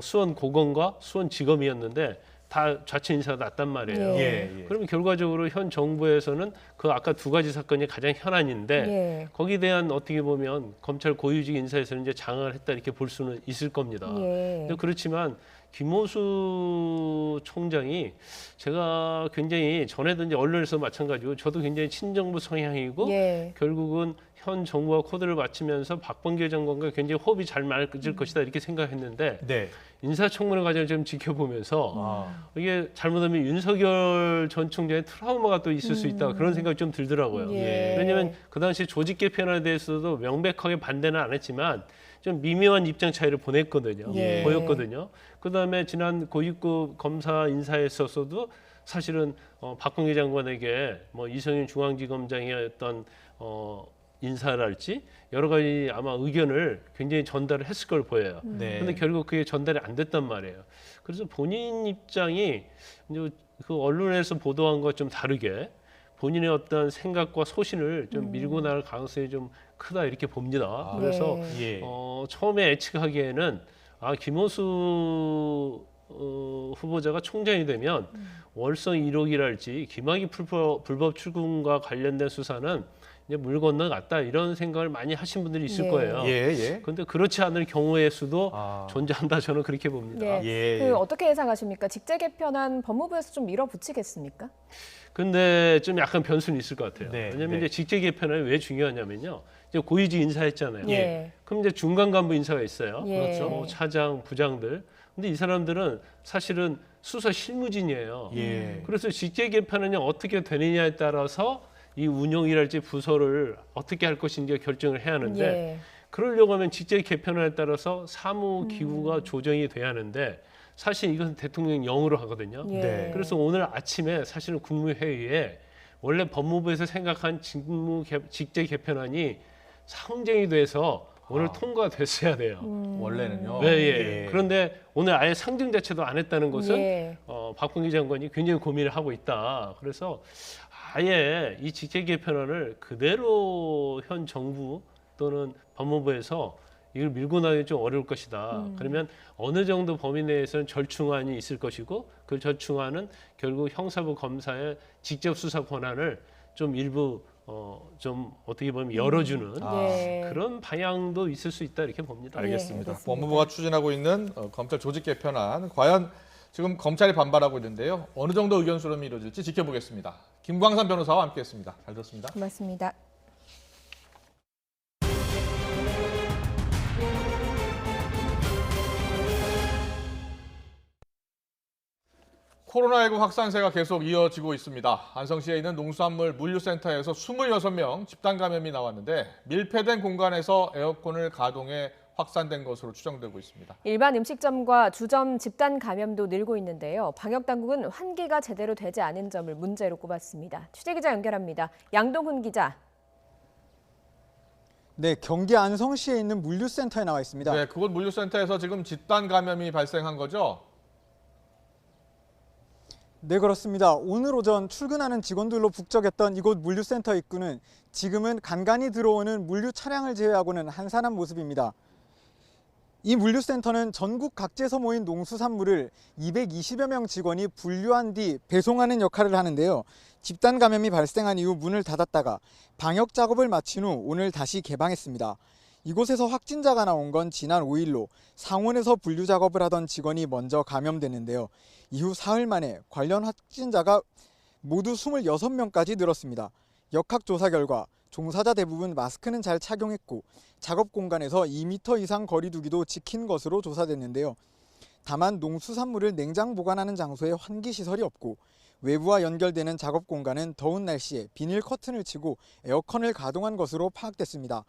수원 고검과 수원 지검이었는데 다 좌측 인사가 났단 말이에요. 예. 그러면 결과적으로 현 정부에서는 그 아까 두 가지 사건이 가장 현안인데 예. 거기에 대한 어떻게 보면 검찰 고위직 인사에서는 이제 장악을 했다 이렇게 볼 수는 있을 겁니다. 예. 근데 그렇지만 김호수 총장이 제가 굉장히 전에도 이제 언론에서 마찬가지고 저도 굉장히 친정부 성향이고 예. 결국은 현 정부와 코드를 맞추면서 박범계 장관과 굉장히 호흡이 잘 맞을 것이다 이렇게 생각했는데 네. 인사청문회 과정을 좀 지켜보면서 이게 잘못하면 윤석열 전 총장의 트라우마가 또 있을 수 있다 그런 생각이 좀 들더라고요. 예. 왜냐하면 그 당시 조직 개편에 대해서도 명백하게 반대는 안 했지만 좀 미묘한 입장 차이를 보냈거든요. 예. 보였거든요. 그다음에 지난 고위급 검사 인사에 있어서도 사실은 박범계 장관에게 뭐 이성윤 중앙지검장의 어떤 인사랄지 여러 가지 아마 의견을 굉장히 전달을 했을 걸 보여요. 네. 그런데 결국 그게 전달이 안 됐단 말이에요. 그래서 본인 입장이 이제 그 언론에서 보도한 것과 좀 다르게 본인의 어떤 생각과 소신을 좀 밀고 나갈 가능성이 좀 크다 이렇게 봅니다. 그래서 예. 처음에 예측하기에는 김호수 후보자가 총장이 되면 월성 1호기랄지 김학의 불법 출금과 관련된 수사는 이제 물 건너갔다 이런 생각을 많이 하신 분들이 있을 거예요. 예. 그런데 그렇지 않을 경우의 수도 존재한다 저는 그렇게 봅니다. 그 어떻게 예상하십니까? 직제 개편안 법무부에서 좀 밀어붙이겠습니까? 근데 좀 약간 변수는 있을 것 같아요. 네, 왜냐하면 이제 직제 개편안이 왜 중요하냐면요. 이제 고위직 인사했잖아요. 예. 그럼 이제 중간 간부 인사가 있어요. 예. 그렇죠. 뭐 차장, 부장들. 근데 이 사람들은 사실은 수사 실무진이에요. 그래서 직제 개편안이 어떻게 되느냐에 따라서 이 운영이랄지 부서를 어떻게 할 것인지 결정을 해야 하는데 그러려고 하면 직제 개편안에 따라서 사무 기구가 조정이 돼야 하는데 사실 이것은 대통령 영으로 하거든요. 그래서 오늘 아침에 사실은 국무회의에 원래 법무부에서 생각한 직제 개편안이 상정이 돼서 오늘 통과됐어야 돼요. 원래는요. 네. 그런데 오늘 아예 상정 자체도 안 했다는 것은 박범계 장관이 굉장히 고민을 하고 있다. 그래서 아예 이 직제 개편안을 그대로 현 정부 또는 법무부에서 이걸 밀고 나가기 좀 어려울 것이다. 그러면 어느 정도 범위 내에서는 절충안이 있을 것이고 그 절충안은 결국 형사부 검사의 직접 수사 권한을 좀 일부 좀 어떻게 보면 열어주는 그런 방향도 있을 수 있다 이렇게 봅니다. 알겠습니다. 법무부가 추진하고 있는 검찰 조직 개편안 과연 지금 검찰이 반발하고 있는데요. 어느 정도 의견 수렴이 이루어질지 지켜보겠습니다. 김광산 변호사와 함께했습니다. 잘 들었습니다. 고맙습니다. 코로나19 확산세가 계속 이어지고 있습니다. 안성시에 있는 농수산물 물류센터에서 26명 집단 감염이 나왔는데 밀폐된 공간에서 에어컨을 가동해 확산된 것으로 추정되고 있습니다. 일반 음식점과 주점 집단 감염도 늘고 있는데요. 방역당국은 환기가 제대로 되지 않은 점을 문제로 꼽았습니다. 취재기자 연결합니다. 양동훈 기자. 네, 경기 안성시에 있는 물류센터에 나와 있습니다. 네, 그곳 물류센터에서 지금 집단 감염이 발생한 거죠? 네, 그렇습니다. 오늘 오전 출근하는 직원들로 북적였던 이곳 물류센터 입구는 지금은 간간히 들어오는 물류 차량을 제외하고는 한산한 모습입니다. 이 물류센터는 전국 각지에서 모인 농수산물을 220여 명 직원이 분류한 뒤 배송하는 역할을 하는데요. 집단 감염이 발생한 이후 문을 닫았다가 방역 작업을 마친 후 오늘 다시 개방했습니다. 이곳에서 확진자가 나온 건 지난 5일로 상온에서 분류 작업을 하던 직원이 먼저 감염됐는데요. 이후 사흘 만에 관련 확진자가 모두 26명까지 늘었습니다. 역학조사 결과 종사자 대부분 마스크는 잘 착용했고 작업 공간에서 2m 이상 거리 두기도 지킨 것으로 조사됐는데요. 다만 농수산물을 냉장 보관하는 장소에 환기시설이 없고 외부와 연결되는 작업 공간은 더운 날씨에 비닐 커튼을 치고 에어컨을 가동한 것으로 파악됐습니다.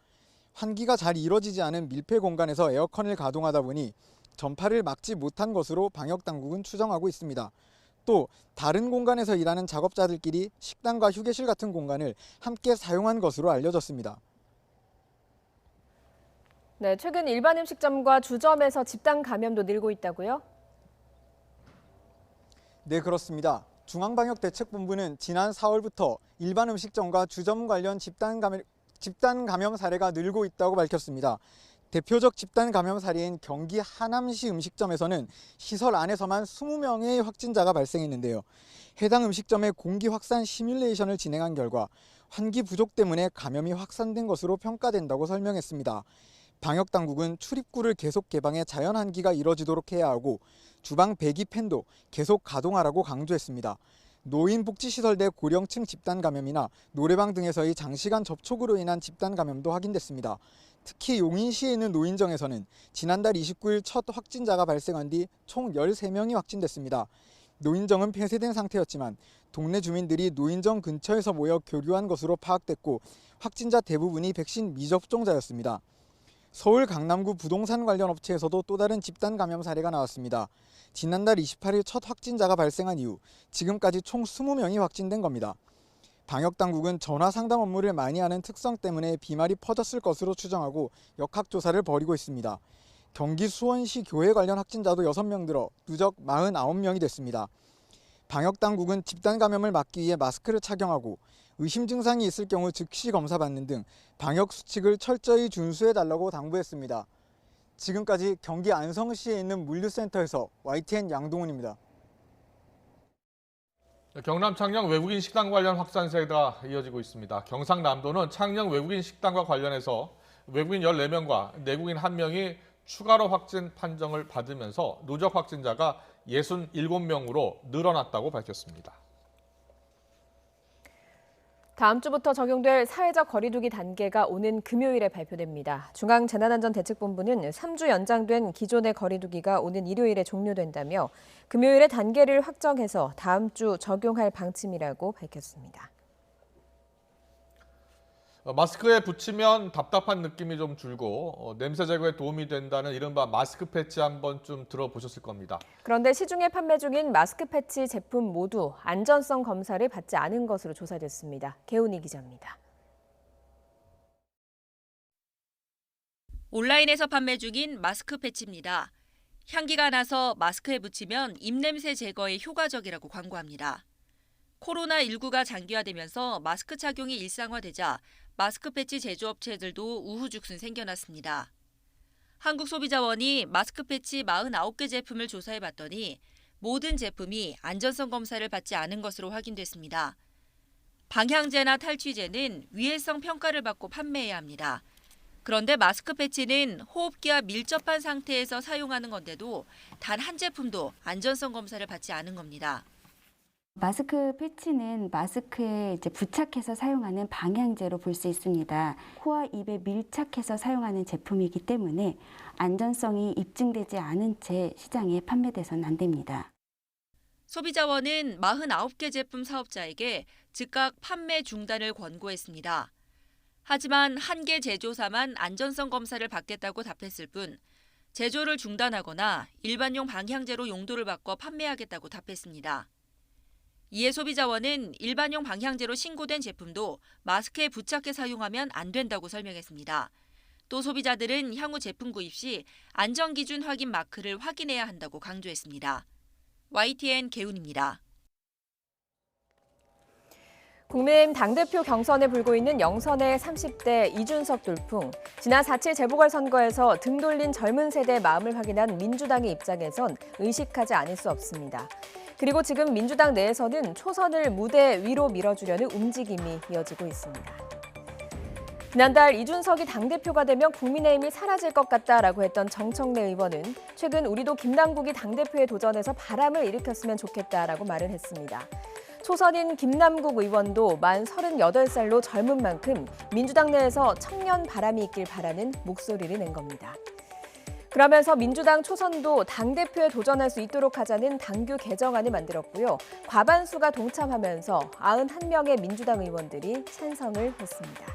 환기가 잘 이뤄지지 않은 밀폐 공간에서 에어컨을 가동하다 보니 전파를 막지 못한 것으로 방역당국은 추정하고 있습니다. 또 다른 공간에서 일하는 작업자들끼리 식당과 휴게실 같은 공간을 함께 사용한 것으로 알려졌습니다. 네, 최근 일반 음식점과 주점에서 집단 감염도 늘고 있다고요? 네, 그렇습니다. 중앙방역대책본부는 지난 4월부터 일반 음식점과 주점 관련 집단 감염 사례가 늘고 있다고 밝혔습니다. 대표적 집단 감염 사례인 경기 하남시 음식점에서는 시설 안에서만 20명의 확진자가 발생했는데요. 해당 음식점의 공기 확산 시뮬레이션을 진행한 결과 환기 부족 때문에 감염이 확산된 것으로 평가된다고 설명했습니다. 방역당국은 출입구를 계속 개방해 자연 환기가 이뤄지도록 해야 하고 주방 배기 팬도 계속 가동하라고 강조했습니다. 노인복지시설 내 고령층 집단 감염이나 노래방 등에서의 장시간 접촉으로 인한 집단 감염도 확인됐습니다. 특히 용인시에 있는 노인정에서는 지난달 29일 첫 확진자가 발생한 뒤 총 13명이 확진됐습니다. 노인정은 폐쇄된 상태였지만 동네 주민들이 노인정 근처에서 모여 교류한 것으로 파악됐고 확진자 대부분이 백신 미접종자였습니다. 서울 강남구 부동산 관련 업체에서도 또 다른 집단 감염 사례가 나왔습니다. 지난달 28일 첫 확진자가 발생한 이후 지금까지 총 20명이 확진된 겁니다. 방역당국은 전화 상담 업무를 많이 하는 특성 때문에 비말이 퍼졌을 것으로 추정하고 역학조사를 벌이고 있습니다. 경기 수원시 교회 관련 확진자도 6명 늘어 누적 49명이 됐습니다. 방역당국은 집단 감염을 막기 위해 마스크를 착용하고 의심 증상이 있을 경우 즉시 검사받는 등 방역 수칙을 철저히 준수해달라고 당부했습니다. 지금까지 경기 안성시에 있는 물류센터에서 YTN 양동훈입니다. 경남 창녕 외국인 식당 관련 확산세가 이어지고 있습니다. 경상남도는 창녕 외국인 식당과 관련해서 외국인 14명과 내국인 1명이 추가로 확진 판정을 받으면서 누적 확진자가 67명으로 늘어났다고 밝혔습니다. 다음 주부터 적용될 사회적 거리두기 단계가 오는 금요일에 발표됩니다. 중앙재난안전대책본부는 3주 연장된 기존의 거리두기가 오는 일요일에 종료된다며 금요일에 단계를 확정해서 다음 주 적용할 방침이라고 밝혔습니다. 마스크에 붙이면 답답한 느낌이 좀 줄고 냄새 제거에 도움이 된다는 이른바 마스크 패치 한 번쯤 들어보셨을 겁니다. 그런데 시중에 판매 중인 마스크 패치 제품 모두 안전성 검사를 받지 않은 것으로 조사됐습니다. 개훈이 기자입니다. 온라인에서 판매 중인 마스크 패치입니다. 향기가 나서 마스크에 붙이면 입냄새 제거에 효과적이라고 광고합니다. 코로나19가 장기화되면서 마스크 착용이 일상화되자 마스크 패치 제조업체들도 우후죽순 생겨났습니다. 한국소비자원이 마스크 패치 49개 제품을 조사해봤더니 모든 제품이 안전성 검사를 받지 않은 것으로 확인됐습니다. 방향제나 탈취제는 위해성 평가를 받고 판매해야 합니다. 그런데 마스크 패치는 호흡기와 밀접한 상태에서 사용하는 건데도 단 한 제품도 안전성 검사를 받지 않은 겁니다. 마스크 패치는 마스크에 부착해서 사용하는 방향제로 볼 수 있습니다. 코와 입에 밀착해서 사용하는 제품이기 때문에 안전성이 입증되지 않은 채 시장에 판매돼서는 안 됩니다. 소비자원은 49개 제품 사업자에게 즉각 판매 중단을 권고했습니다. 하지만 한 개 제조사만 안전성 검사를 받겠다고 답했을 뿐 제조를 중단하거나 일반용 방향제로 용도를 바꿔 판매하겠다고 답했습니다. 이에 소비자원은 일반용 방향제로 신고된 제품도 마스크에 부착해 사용하면 안 된다고 설명했습니다. 또 소비자들은 향후 제품 구입 시 안전기준 확인 마크를 확인해야 한다고 강조했습니다. YTN 개훈입니다. 국민의힘 당대표 경선에 불고 있는 영선의 30대 이준석 돌풍. 지난 4.7 재보궐선거에서 등 돌린 젊은 세대의 마음을 확인한 민주당의 입장에선 의식하지 않을 수 없습니다. 그리고 지금 민주당 내에서는 초선을 무대 위로 밀어주려는 움직임이 이어지고 있습니다. 지난달 이준석이 당대표가 되면 국민의힘이 사라질 것 같다라고 했던 정청래 의원은 최근 우리도 김남국이 당대표에 도전해서 바람을 일으켰으면 좋겠다라고 말을 했습니다. 초선인 김남국 의원도 만 38살로 젊은 만큼 민주당 내에서 청년 바람이 있길 바라는 목소리를 낸 겁니다. 그러면서 민주당 초선도 당대표에 도전할 수 있도록 하자는 당규 개정안을 만들었고요. 과반수가 동참하면서 91명의 민주당 의원들이 찬성을 했습니다.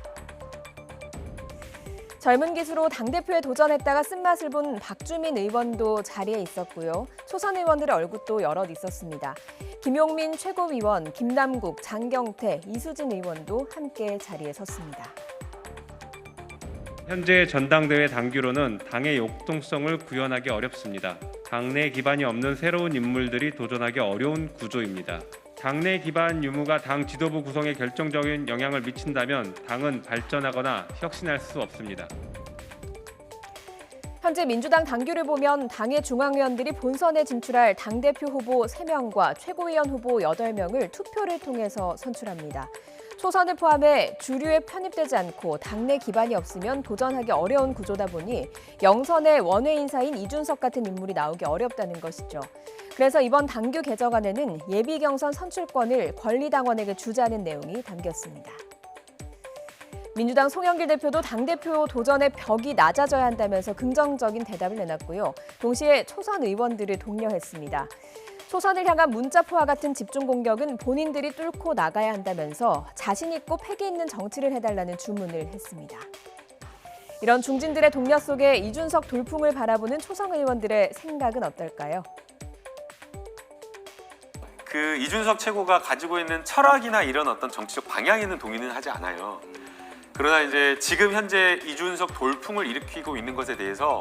젊은 기수로 당대표에 도전했다가 쓴맛을 본 박주민 의원도 자리에 있었고요. 초선 의원들의 얼굴도 여럿 있었습니다. 김용민 최고위원, 김남국, 장경태, 이수진 의원도 함께 자리에 섰습니다. 현재 전당대회 당규로는 당의 역동성을 구현하기 어렵습니다. 당내 기반이 없는 새로운 인물들이 도전하기 어려운 구조입니다. 당내 기반 유무가 당 지도부 구성에 결정적인 영향을 미친다면 당은 발전하거나 혁신할 수 없습니다. 현재 민주당 당규를 보면 당의 중앙위원들이 본선에 진출할 당대표 후보 3명과 최고위원 후보 8명을 투표를 통해서 선출합니다. 초선을 포함해 주류에 편입되지 않고 당내 기반이 없으면 도전하기 어려운 구조다 보니 영선의 원외 인사인 이준석 같은 인물이 나오기 어렵다는 것이죠. 그래서 이번 당규 개정안에는 예비 경선 선출권을 권리당원에게 주자는 내용이 담겼습니다. 민주당 송영길 대표도 당대표 도전의 벽이 낮아져야 한다면서 긍정적인 대답을 내놨고요. 동시에 초선 의원들을 독려했습니다. 초선을 향한 문자포와 같은 집중 공격은 본인들이 뚫고 나가야 한다면서 자신 있고 패기 있는 정치를 해달라는 주문을 했습니다. 이런 중진들의 독려 속에 이준석 돌풍을 바라보는 초선 의원들의 생각은 어떨까요? 그 이준석 최고가 가지고 있는 철학이나 이런 어떤 정치적 방향에는 동의는 하지 않아요. 그러나 이제 지금 현재 이준석 돌풍을 일으키고 있는 것에 대해서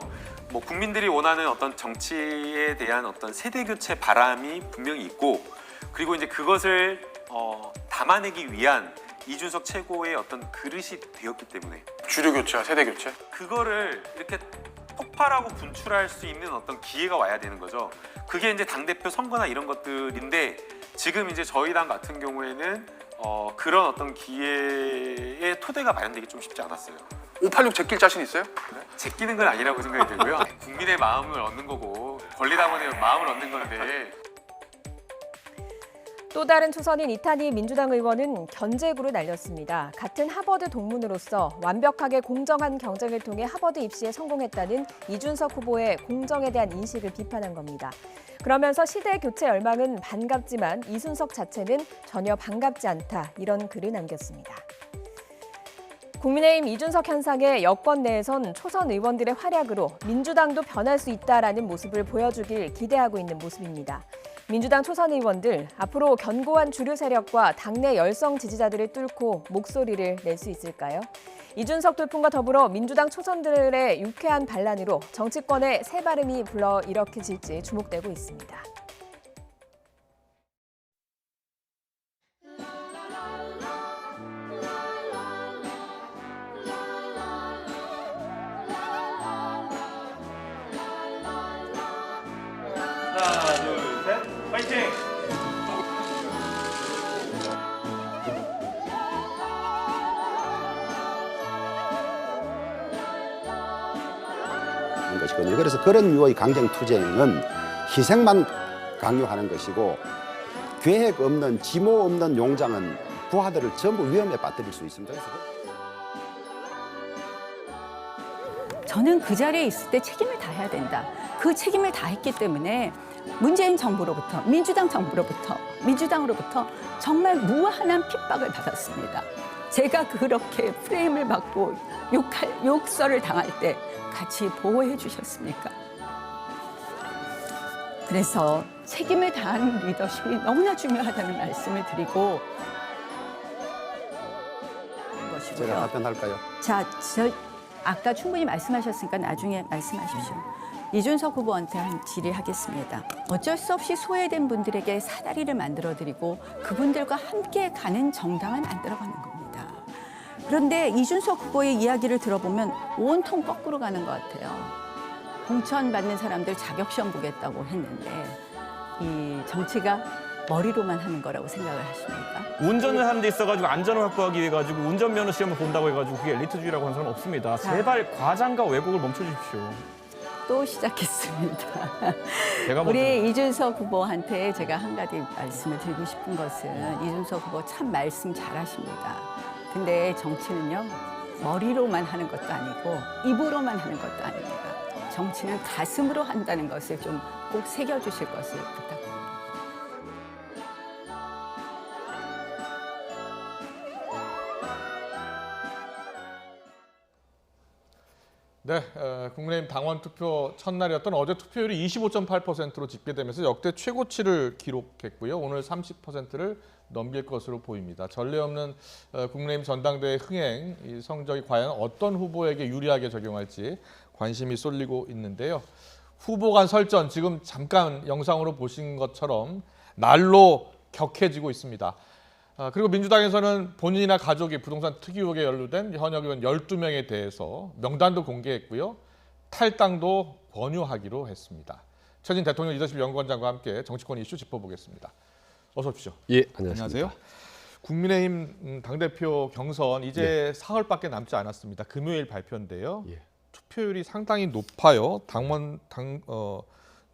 뭐 국민들이 원하는 어떤 정치에 대한 어떤 세대 교체 바람이 분명히 있고, 그리고 이제 그것을 담아내기 위한 이준석 최고의 어떤 그릇이 되었기 때문에 주류 교체와 세대 교체? 그거를 이렇게 폭발하고 분출할 수 있는 어떤 기회가 와야 되는 거죠. 그게 이제 당대표 선거나 이런 것들인데 지금 이제 저희 당 같은 경우에는 그런 어떤 기회의 토대가 마련되기 좀 쉽지 않았어요. 586 제낄 자신 있어요? 제끼는 건 아니라고 생각이 들고요. 국민의 마음을 얻는 거고 권리당원의 마음을 얻는 건데. 또 다른 초선인 이탄희 민주당 의원은 견제구를 날렸습니다. 같은 하버드 동문으로서 완벽하게 공정한 경쟁을 통해 하버드 입시에 성공했다는 이준석 후보의 공정에 대한 인식을 비판한 겁니다. 그러면서 시대 교체 열망은 반갑지만 이준석 자체는 전혀 반갑지 않다, 이런 글을 남겼습니다. 국민의힘 이준석 현상에 여권 내에선 초선 의원들의 활약으로 민주당도 변할 수 있다라는 모습을 보여주길 기대하고 있는 모습입니다. 민주당 초선 의원들, 앞으로 견고한 주류 세력과 당내 열성 지지자들을 뚫고 목소리를 낼 수 있을까요? 이준석 돌풍과 더불어 민주당 초선들의 유쾌한 반란으로 정치권의 새 발음이 불러일으켜질지 주목되고 있습니다. 하나, 둘, 셋, 파이팅! 것이거든요. 그래서 그런 유의 강경 투쟁은 희생만 강요하는 것이고 계획 없는 지모 없는 용장은 부하들을 전부 위험에 빠뜨릴 수 있습니다. 저는 그 자리에 있을 때 책임을 다해야 된다. 그 책임을 다했기 때문에 문재인 정부로부터, 민주당 정부로부터, 민주당으로부터 정말 무한한 핍박을 받았습니다. 제가 그렇게 프레임을 받고 욕설을 당할 때 같이 보호해 주셨습니까? 그래서 책임을 다하는 리더십이 너무나 중요하다는 말씀을 드리고 것이고요. 제가 답변할까요? 자, 아까 충분히 말씀하셨으니까 나중에 말씀하십시오. 이준석 후보한테 한 질의하겠습니다. 어쩔 수 없이 소외된 분들에게 사다리를 만들어드리고 그분들과 함께 가는 정당을 만들어가는 겁니다. 그런데 이준석 후보의 이야기를 들어보면 온통 거꾸로 가는 것 같아요. 공천 받는 사람들 자격시험 보겠다고 했는데 이 정치가 머리로만 하는 거라고 생각을 하십니까? 운전을 하는 데 있어가지고 안전을 확보하기 위해 가지고 운전면허 시험을 본다고 해가지고 그게 엘리트주의라고 하는 사람은 없습니다. 제발 과장과 왜곡을 멈춰주십시오. 또 시작했습니다. 제가 우리 이준석 후보한테 제가 한 가지 말씀을 드리고 싶은 것은 이준석 후보 참 말씀 잘하십니다. 근데 정치는요, 머리로만 하는 것도 아니고 입으로만 하는 것도 아닙니다. 정치는 가슴으로 한다는 것을 좀 꼭 새겨주실 것을 부탁드립니다. 네, 국민의힘 당원 투표 첫날이었던 어제 투표율이 25.8%로 집계되면서 역대 최고치를 기록했고요. 오늘 30%를 넘길 것으로 보입니다. 전례 없는 국민의힘 전당대회 흥행, 이 성적이 과연 어떤 후보에게 유리하게 적용할지 관심이 쏠리고 있는데요. 후보 간 설전, 지금 잠깐 영상으로 보신 것처럼 날로 격해지고 있습니다. 그리고 민주당에서는 본인이나 가족이 부동산 투기 의혹에 연루된 현역 의원 12명에 대해서 명단도 공개했고요. 탈당도 권유하기로 했습니다. 최진 대통령 리더십 연구원장과 함께 정치권 이슈 짚어보겠습니다. 어서 오십시오. 예, 안녕하세요. 국민의힘 당대표 경선 이제 사흘밖에 남지 않았습니다. 금요일 발표인데요. 투표율이 상당히 높아요.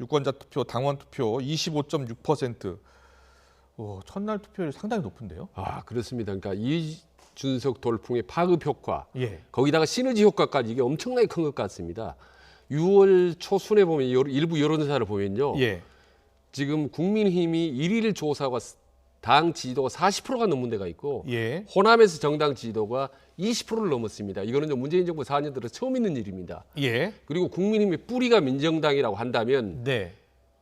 유권자 투표, 당원 투표 25.6%. 첫날 투표율이 상당히 높은데요. 아, 그렇습니다. 그러니까 이준석 돌풍의 파급 효과, 예. 거기다가 시너지 효과까지 이게 엄청나게 큰 것 같습니다. 6월 초순에 보면 일부 여론조사를 보면요. 예. 지금 국민의힘이 1일 조사가 당 지지도가 40%가 넘는 데가 있고 예. 호남에서 정당 지지도가 20%를 넘었습니다. 이거는 문재인 정부 4년 들어 처음 있는 일입니다. 예. 그리고 국민의힘의 뿌리가 민정당이라고 한다면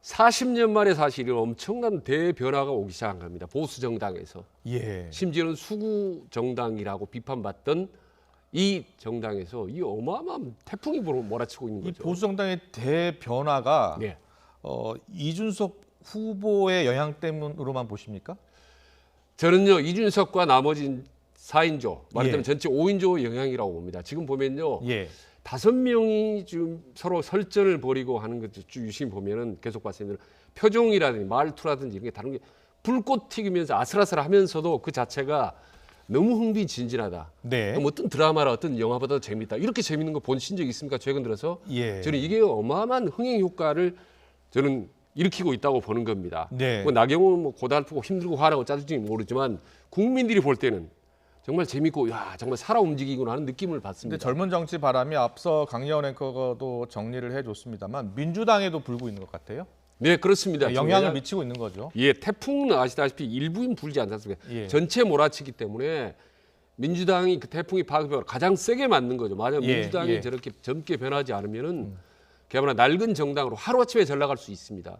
40년 만에 사실 엄청난 대변화가 오기 시작한 겁니다. 보수 정당에서. 예. 심지어는 수구 정당이라고 비판받던 이 정당에서 이 어마어마한 태풍이 몰아치고 있는 이 거죠. 보수 정당의 대변화가 이준석 후보의 영향 때문으로만 보십니까? 저는요, 이준석과 나머지 4인조, 말하자면 예. 전체 5인조 영향이라고 봅니다. 지금 보면요. 예. 5명이 지금 서로 설전을 벌이고 하는 것도 쭉 유심히 보면은 계속 봤을 때는 표정이라든지 말투라든지 이런 게 다른 게 불꽃 튀기면서 아슬아슬하면서도 그 자체가 너무 흥미진진하다. 네. 그럼 어떤 드라마나 어떤 영화보다 재밌다. 이렇게 재밌는 거 보신 적 있습니까? 최근 들어서 예. 저는 이게 어마어마한 흥행 효과를 저는 일으키고 있다고 보는 겁니다. 네. 뭐 나경원은 뭐 고달프고 힘들고 화나고 짜증이 모르지만 국민들이 볼 때는 정말 재밌고 야 정말 살아 움직이구나 하는 느낌을 받습니다. 근데 젊은 정치 바람이 앞서 강예원 앵커도 정리를 해줬습니다만 민주당에도 불고 있는 것 같아요. 네, 그렇습니다. 영향을 미치고 있는 거죠. 예, 태풍은 아시다시피 일부인 불지 않습니까? 예. 전체 몰아치기 때문에 민주당이 그 태풍이 파급력을 가장 세게 맞는 거죠. 만약 예, 민주당이 예. 저렇게 젊게 변하지 않으면은 그야말로 낡은 정당으로 하루아침에 전락할 수 있습니다.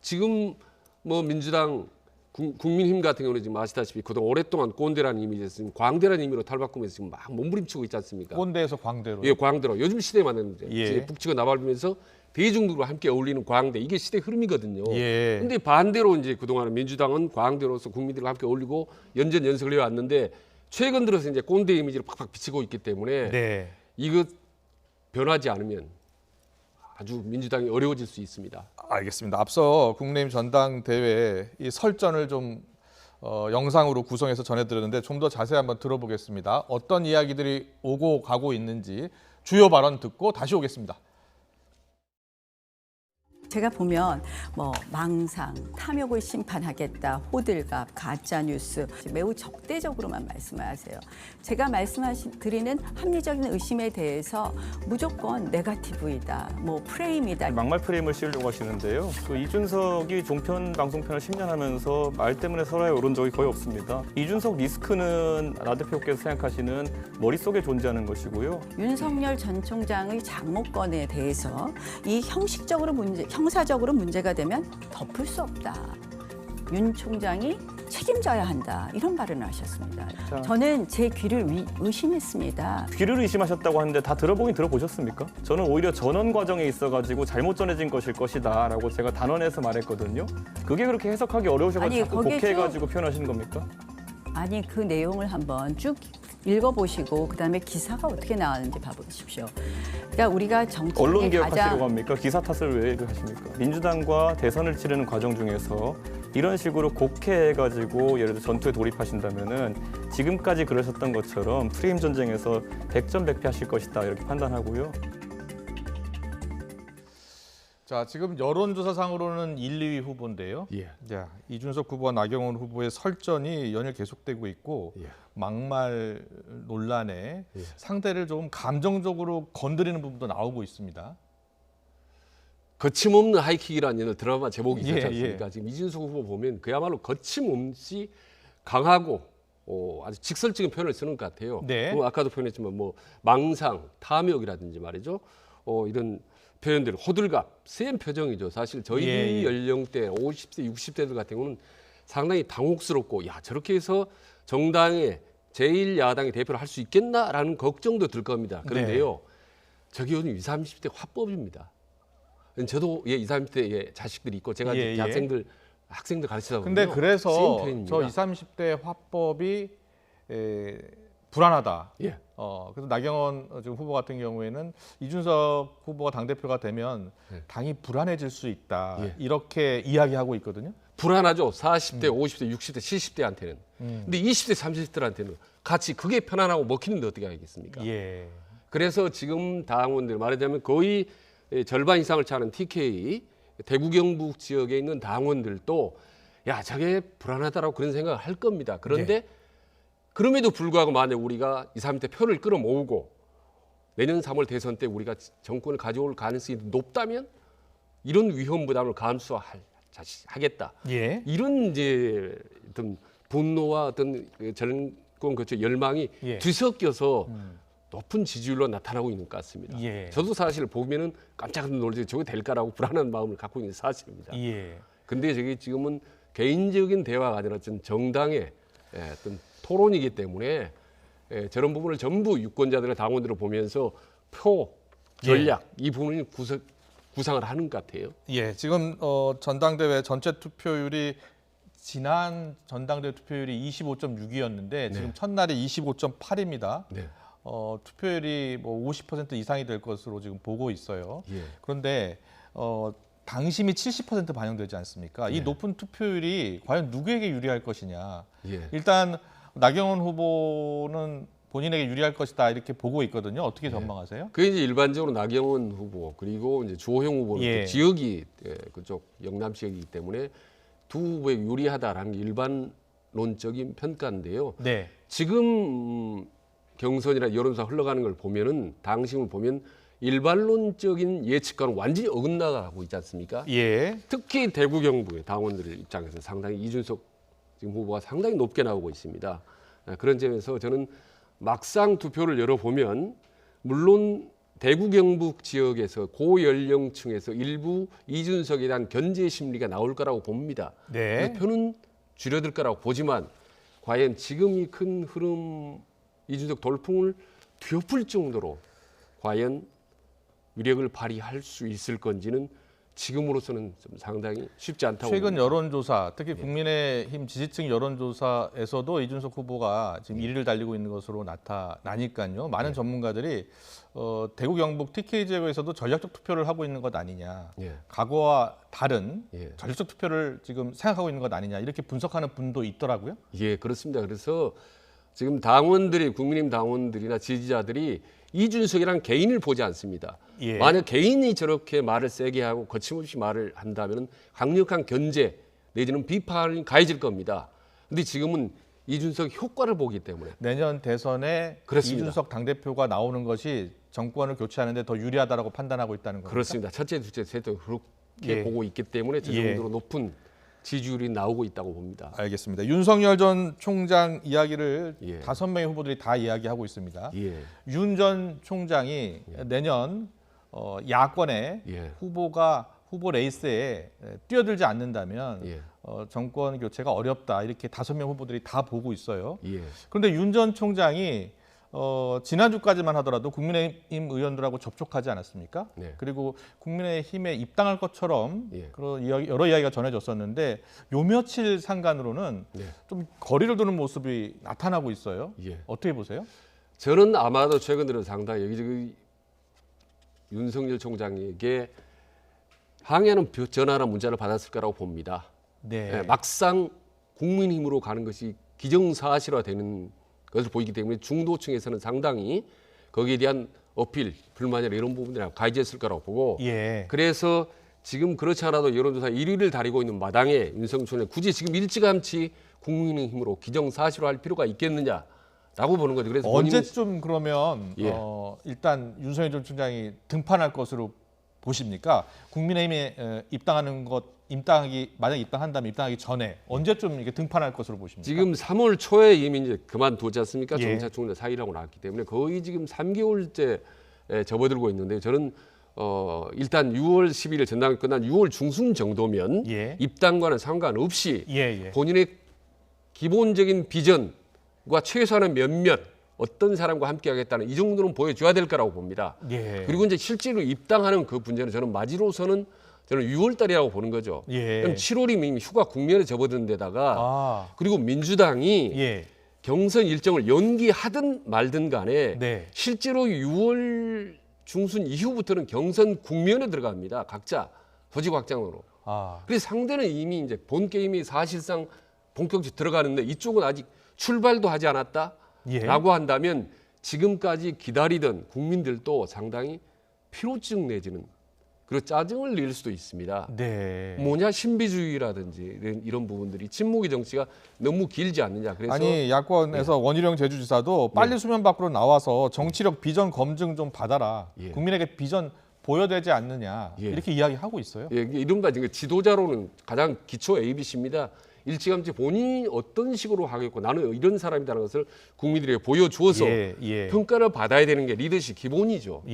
지금 뭐 민주당 국민힘 같은 경우는 지금 아시다시피 그동안 오랫동안 꼰대라는 이미지에서 지금 광대라는 의미로 탈바꿈해서 지금 막 몸부림치고 있지 않습니까? 꼰대에서 광대로. 예, 광대로. 요즘 시대에 맞는데 예. 북치고 나발면서 대중들과 함께 어울리는 광대. 이게 시대 흐름이거든요. 예. 근데 반대로 이제 그동안 민주당은 광대로서 국민들과 함께 어울리고 연전연석을 해왔는데 최근 들어서 이제 꼰대 이미지를 팍팍 비치고 있기 때문에 네. 이거 변하지 않으면 아주 민주당이 어려워질 수 있습니다. 알겠습니다. 앞서 국민의힘 전당대회 이 설전을 좀 영상으로 구성해서 전해드렸는데 좀 더 자세히 한번 들어보겠습니다. 어떤 이야기들이 오고 가고 있는지 주요 발언 듣고 다시 오겠습니다. 제가 보면 뭐 망상, 탐욕을 심판하겠다, 호들갑, 가짜 뉴스 매우 적대적으로만 말씀을 하세요. 제가 드리는 합리적인 의심에 대해서 무조건 네거티브이다, 뭐 프레임이다. 막말 프레임을 씌우려고 하시는데요. 그 이준석이 종편 방송편을 10년 하면서 말 때문에 서로에 오른 적이 거의 없습니다. 이준석 리스크는 나 대표께서 생각하시는 머릿속에 존재하는 것이고요. 윤석열 전 총장의 장모권에 대해서 이 형사적으로 문제가 되면 덮을 수 없다. 윤 총장이 책임져야 한다. 이런 발언을 하셨습니다. 자. 저는 제 귀를 의심했습니다. 귀를 의심하셨다고 하는데 다 들어보긴 들어보셨습니까? 저는 오히려 전원 과정에 있어가지고 잘못 전해진 것일 것이다 라고 제가 단언해서 말했거든요. 그게 그렇게 해석하기 어려우셔가지고 자꾸 곡해해가지고 표현하시는 겁니까? 아니 그 내용을 한번 쭉 읽어보시고 그다음에 기사가 어떻게 나왔는지 봐보십시오. 그러니까 우리가 정치에 언론 개혁하시려고 합니까? 기사 탓을 왜 하십니까? 민주당과 대선을 치르는 과정 중에서 이런 식으로 곡해해가지고 예를 들어 전투에 돌입하신다면은 지금까지 그러셨던 것처럼 프레임 전쟁에서 백전백패하실 것이다 이렇게 판단하고요. 자, 지금 여론조사상으로는 1, 2위 후보인데요. 예. 자, 이준석 후보와 나경원 후보의 설전이 연일 계속되고 있고 예. 막말 논란에 예. 상대를 좀 감정적으로 건드리는 부분도 나오고 있습니다. 거침없는 하이킥이라는 드라마 제목이 있지 예, 않습니까? 예. 지금 이준석 후보 보면 그야말로 거침없이 강하고 아주 직설적인 표현을 쓰는 것 같아요. 네. 뭐 아까도 표현했지만 뭐 망상, 탐욕이라든지 말이죠. 이런 표현들, 호들갑, 센 표정이죠. 사실 저희 예. 연령대 50대, 60대들 같은 경우는 상당히 당혹스럽고 야 저렇게 해서 정당의 제1야당의 대표를 할 수 있겠나라는 걱정도 들 겁니다. 그런데요. 저기 요즘 20, 30대 화법입니다. 저도 20, 30대 자식들이 있고 제가 예, 이제 예. 학생들 가르치다 보면 근데 그래서 저 20, 30대 화법이 불안하다. 예. 그래서 나경원 지금 후보 같은 경우에는 이준석 후보가 당대표가 되면 예. 당이 불안해질 수 있다. 예. 이렇게 이야기하고 있거든요. 불안하죠. 40대, 50대, 60대, 70대한테는. 근데 20대, 30대한테는 같이 그게 편안하고 먹히는데 어떻게 하겠습니까? 예. 그래서 지금 당원들 말하자면 거의 절반 이상을 차는 TK, 대구 경북 지역에 있는 당원들도 야 저게 불안하다라고 그런 생각을 할 겁니다. 그런데 예. 그럼에도 불구하고 만약 우리가 20, 30대 표를 끌어모으고 내년 3월 대선 때 우리가 정권을 가져올 가능성이 높다면 이런 위험 부담을 감수하겠다. 예. 이런 이제 어떤 분노와 어떤 정권 거쳐 열망이 예. 뒤섞여서 높은 지지율로 나타나고 있는 것 같습니다. 예. 저도 사실 보면은 깜짝 놀라서 저게 될까라고 불안한 마음을 갖고 있는 사실입니다. 예. 근데 저게 지금은 개인적인 대화가 아니라 좀 정당의 어떤 토론이기 때문에 저런 부분을 전부 유권자들의 당원들을 보면서 표, 전략 이 부분을 구상을 하는 것 같아요. 예, 지금 전당대회 전체 투표율이 지난 전당대회 투표율이 25.6이었는데 지금 첫날이 25.8입니다. 네. 투표율이 뭐 50% 이상이 될 것으로 지금 보고 있어요. 예. 그런데 당심이 70% 반영되지 않습니까? 이 높은 투표율이 과연 누구에게 유리할 것이냐. 일단 나경원 후보는 본인에게 유리할 것이다 이렇게 보고 있거든요. 어떻게 전망하세요? 그게 이제 일반적으로 나경원 후보 그리고 이제 주호영 후보는 또 지역이 그쪽 영남 지역이기 때문에 두 후보에 유리하다라는 게 일반론적인 평가인데요. 지금 경선이나 여론조사 흘러가는 걸 보면은 당심을 보면 일반론적인 예측과는 완전히 어긋나가고 있지 않습니까? 특히 대구 경북의 당원들 입장에서 상당히 이준석 지금 후보가 상당히 높게 나오고 있습니다. 그런 점에서 저는 막상 투표를 열어보면 물론 대구 경북 지역에서 고연령층에서 일부 이준석에 대한 견제 심리가 나올 거라고 봅니다. 표는 줄어들 거라고 보지만 과연 지금 이 큰 흐름 이준석 돌풍을 뒤엎을 정도로 과연 위력을 발휘할 수 있을 건지는 지금으로서는 좀 상당히 쉽지 않다고 최근 봅니다. 여론조사, 특히 국민의힘 지지층 여론조사에서도 이준석 후보가 지금 1위를 달리고 있는 것으로 나타나니까요. 많은 전문가들이 대구 경북 TK 지역에서도 전략적 투표를 하고 있는 것 아니냐. 과거와 다른 전략적 투표를 지금 생각하고 있는 것 아니냐. 이렇게 분석하는 분도 있더라고요. 예, 그렇습니다. 그래서 지금 당원들이 국민의힘 당원들이나 지지자들이 이준석이란 개인을 보지 않습니다. 만약 개인이 저렇게 말을 세게 하고 거침없이 말을 한다면 강력한 견제 내지는 비판이 가해질 겁니다. 그런데 지금은 이준석 효과를 보기 때문에 내년 대선에 그렇습니다. 이준석 당대표가 나오는 것이 정권을 교체하는 데 더 유리하다고 판단하고 있다는 겁니까? 그렇습니다. 첫째, 둘째, 셋째 그렇게 보고 있기 때문에 저 정도로 높은 지지율이 나오고 있다고 봅니다. 알겠습니다. 윤석열 전 총장 이야기를 5명의 후보들이 다 이야기하고 있습니다. 윤 전 총장이 내년 야권의 후보 레이스에 뛰어들지 않는다면 정권 교체가 어렵다 이렇게 5명 후보들이 다 보고 있어요. 그런데 윤 전 총장이 지난주까지만 하더라도 국민의힘 의원들하고 접촉하지 않았습니까? 그리고 국민의힘에 입당할 것처럼 그런 여러 이야기가 전해졌었는데 요 며칠 상간으로는 좀 거리를 두는 모습이 나타나고 있어요. 어떻게 보세요? 저는 아마도 최근 들어 상당히 여기저기 윤석열 총장에게 항의하는 전화나 문자를 받았을 거라고 봅니다. 막상 국민힘으로 가는 것이 기정사실화되는 것을 보이기 때문에 중도층에서는 상당히 거기에 대한 어필, 불만이나 이런 부분들이 가해졌을 거라고 보고 그래서 지금 그렇지 않아도 여론조사 1위를 다리고 있는 마당에 윤석열 총장이 굳이 지금 일찌감치 국민의힘으로 기정사실화할 필요가 있겠느냐라고 보는 거죠. 그래서 언제쯤 그러면 일단 윤석열 전 총장이 등판할 것으로 보십니까? 국민의힘에 만약 입당한다면 입당하기 전에 언제쯤 이게 등판할 것으로 보십니까? 지금 3월 초에 이미 이제 그만두지 않습니까? 정착중대 사의라고 나왔기 때문에 거의 지금 3개월째 접어들고 있는데 저는 일단 6월 11일 전당이 끝난 6월 중순 정도면 입당과는 상관없이 본인의 기본적인 비전과 최소한의 몇몇 어떤 사람과 함께 하겠다는 이 정도는 보여줘야 될 거라고 봅니다. 그리고 이제 실제로 입당하는 그 문제는 저는 마지로서는 저는 6월 달이라고 보는 거죠. 그럼 7월이면 이미 휴가 국면에 접어든 데다가 그리고 민주당이 경선 일정을 연기하든 말든 간에 실제로 6월 중순 이후부터는 경선 국면에 들어갑니다. 각자 조직 확장으로. 그래서 상대는 이미 이제 본 게임이 사실상 본격적으로 들어가는데 이쪽은 아직 출발도 하지 않았다라고 한다면 지금까지 기다리던 국민들도 상당히 피로증 내지는 그리고 짜증을 낼 수도 있습니다. 뭐냐 신비주의라든지 이런 부분들이 친목의 정치가 너무 길지 않느냐. 그래서 아니 야권에서 원희룡 제주지사도 빨리 수면 밖으로 나와서 정치력 비전 검증 좀 받아라. 국민에게 비전 보여되지 않느냐 이렇게 이야기하고 있어요. 이른바 지도자로는 가장 기초 ABC입니다. 일찌감치 본인이 어떤 식으로 하겠고 나는 이런 사람이라는 것을 국민들에게 보여주어서 평가를 받아야 되는 게 리더십 기본이죠.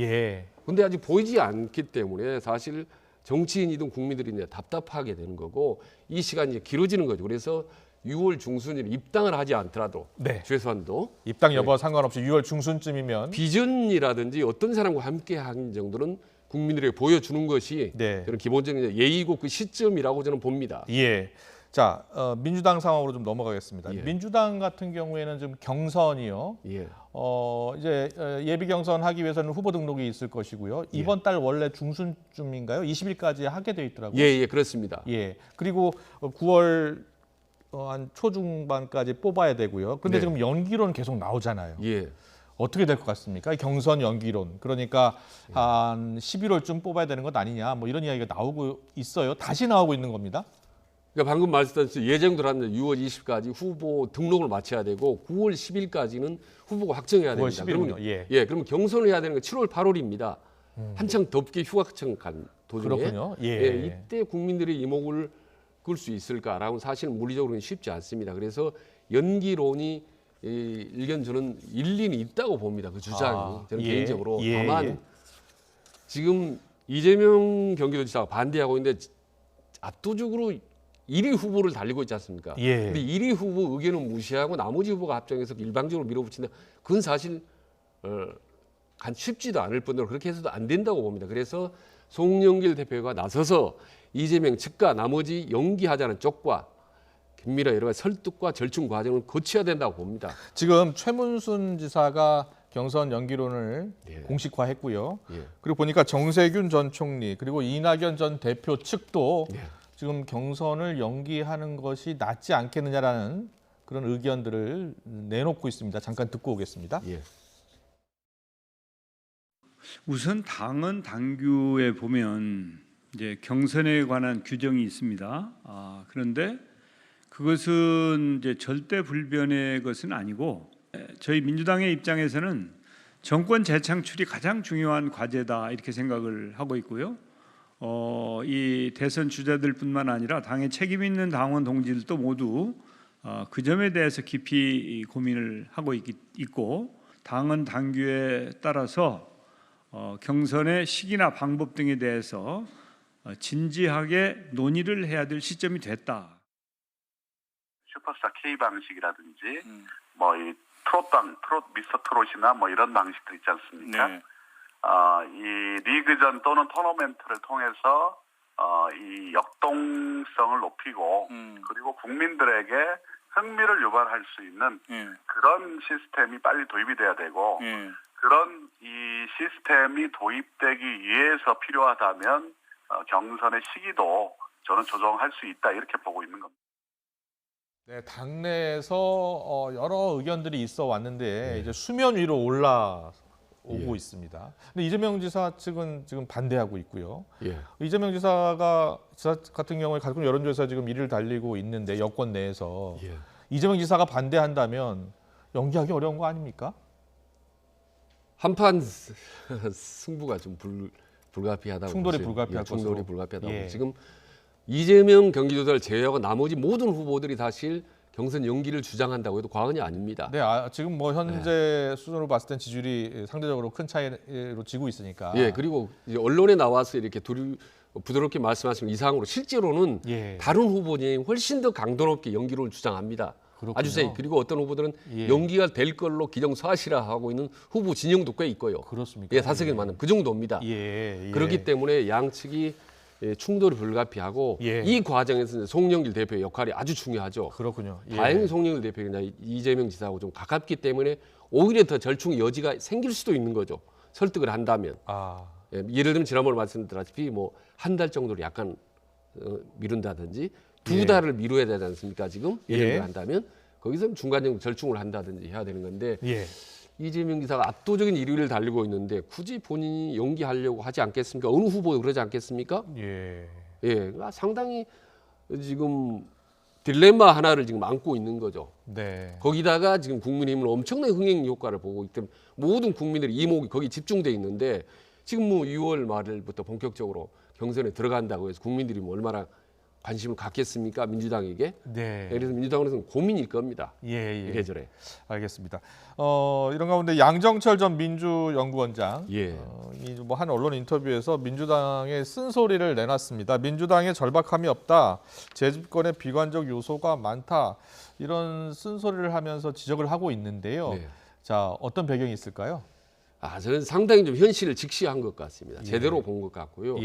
그런데 아직 보이지 않기 때문에 사실 정치인이든 국민들이 이제 답답하게 되는 거고 이 시간이 이제 길어지는 거죠. 그래서 6월 중순에 입당을 하지 않더라도 최소한도 입당 여부와 상관없이 6월 중순쯤이면 비전이라든지 어떤 사람과 함께 하는 정도는 국민들에게 보여주는 것이 저는 기본적인 예의고 그 시점이라고 저는 봅니다. 자, 민주당 상황으로 좀 넘어가겠습니다. 예. 민주당 같은 경우에는 좀 경선이요. 예. 이제 예비 경선 하기 위해서는 후보 등록이 있을 것이고요. 이번 달 원래 중순쯤인가요? 20일까지 하게 돼 있더라고요. 예, 그렇습니다. 예. 그리고 9월 한 초중반까지 뽑아야 되고요. 그런데 네. 지금 연기론 계속 나오잖아요. 예. 어떻게 될 것 같습니까? 경선 연기론. 그러니까 한 11월쯤 뽑아야 되는 것 아니냐. 뭐 이런 이야기가 나오고 있어요. 다시 나오고 있는 겁니다. 그러니까 방금 말씀드린 예정대로 하면 6월 20일까지 후보 등록을 마쳐야 되고 9월 10일까지는 후보가 확정해야 9월 됩니다. 10일 그러면 예. 그러면 경선을 해야 되는 건 7월 8월입니다. 한창 덥게 휴가청 간 도중에 그렇군요. 예. 이때 국민들의 이목을 끌 수 있을까라고 사실은 물리적으로는 쉽지 않습니다. 그래서 연기론이 일견 저는 일리는 있다고 봅니다. 그 주장이 저는 예. 개인적으로 예. 다만 지금 이재명 경기도지사가 반대하고 있는데 압도적으로 1위 후보를 달리고 있지 않습니까? 예. 근데 1위 후보 의견은 무시하고 나머지 후보가 합정해서 일방적으로 밀어붙인다. 그건 사실 쉽지도 않을 뿐더러 그렇게 해서도 안 된다고 봅니다. 그래서 송영길 대표가 나서서 이재명 측과 나머지 연기하자는 쪽과 긴밀한 여러 가지 설득과 절충 과정을 거쳐야 된다고 봅니다. 지금 최문순 지사가 경선 연기론을 공식화했고요. 그리고 보니까 정세균 전 총리 그리고 이낙연 전 대표 측도 지금 경선을 연기하는 것이 낫지 않겠느냐라는 그런 의견들을 내놓고 있습니다. 잠깐 듣고 오겠습니다. 우선 당은 당규에 보면 이제 경선에 관한 규정이 있습니다. 그런데 그것은 이제 절대 불변의 것은 아니고 저희 민주당의 입장에서는 정권 재창출이 가장 중요한 과제다 이렇게 생각을 하고 있고요. 이 대선 주자들뿐만 아니라 당에 책임 있는 당원 동지들도 모두 그 점에 대해서 깊이 고민을 하고 있고 당은 당규에 따라서 경선의 시기나 방법 등에 대해서 진지하게 논의를 해야 될 시점이 됐다. 슈퍼스타 K 방식이라든지 뭐 이 트롯 미스터 트롯이나 뭐 이런 방식들 있지 않습니까? 네. 이 리그전 또는 토너먼트를 통해서 이 역동성을 높이고 그리고 국민들에게 흥미를 유발할 수 있는 그런 시스템이 빨리 도입이 돼야 되고 그런 이 시스템이 도입되기 위해서 필요하다면 경선의 시기도 저는 조정할 수 있다 이렇게 보고 있는 겁니다. 네, 당내에서 여러 의견들이 있어 왔는데 이제 수면 위로 올라오고 있습니다. 근데 이재명 지사 측은 지금 반대하고 있고요. 이재명 지사 같은 경우에 가끔 여론조사 지금 1위를 달리고 있는데 여권 내에서 이재명 지사가 반대한다면 연기하기 어려운 거 아닙니까? 한판 승부가 좀 불가피하다고 충돌이 보세요. 불가피할 충돌이 것으로. 불가피하다고. 지금 이재명 경기도지사를 제외하고 나머지 모든 후보들이 사실 경선 연기를 주장한다고 해도 과언이 아닙니다. 네, 지금 뭐 현재 수준으로 봤을 땐 지지율이 상대적으로 큰 차이로 지고 있으니까. 그리고 이제 언론에 나와서 이렇게 부드럽게 말씀하시는 이상으로 실제로는 다른 후보진이 훨씬 더 강도 높게 연기를 주장합니다. 그렇군요. 아주 세게. 그리고 어떤 후보들은 연기가 될 걸로 기정사실화하고 있는 후보 진영도 꽤 있고요. 그렇습니까? 다섯 개 많은 그 정도입니다. 그렇기 때문에 양측이 충돌이 불가피하고 이 과정에서 송영길 대표의 역할이 아주 중요하죠. 그렇군요. 다행히 송영길 대표가 이재명 지사하고 좀 가깝기 때문에 오히려 더 절충의 여지가 생길 수도 있는 거죠. 설득을 한다면. 예를 들면 지난번에 말씀드렸다시피 뭐 한 달 정도로 약간 미룬다든지 두 달을 미뤄야 되지 않습니까? 지금 예를 들어 한다면 거기서 중간적으로 절충을 한다든지 해야 되는 건데 이재명 지사가 압도적인 1위를 달리고 있는데 굳이 본인이 연기하려고 하지 않겠습니까? 어느 후보도 그러지 않겠습니까? 상당히 지금 딜레마 하나를 지금 안고 있는 거죠. 거기다가 지금 국민의힘은 엄청난 흥행 효과를 보고 있기 때문에 모든 국민들의 이목이 거기 집중돼 있는데 지금 뭐 6월 말부터 본격적으로 경선에 들어간다고 해서 국민들이 뭐 얼마나 관심을 갖겠습니까? 민주당에게. 그래서 민주당으로서는 고민일 겁니다. 이래저래. 알겠습니다. 이런 가운데 양정철 전 민주연구원장 뭐 한 언론 인터뷰에서 민주당의 쓴소리를 내놨습니다. 민주당에 절박함이 없다. 재집권에 비관적 요소가 많다. 이런 쓴소리를 하면서 지적을 하고 있는데요. 자, 어떤 배경이 있을까요? 저는 상당히 좀 현실을 직시한 것 같습니다. 제대로 본 것 같고요.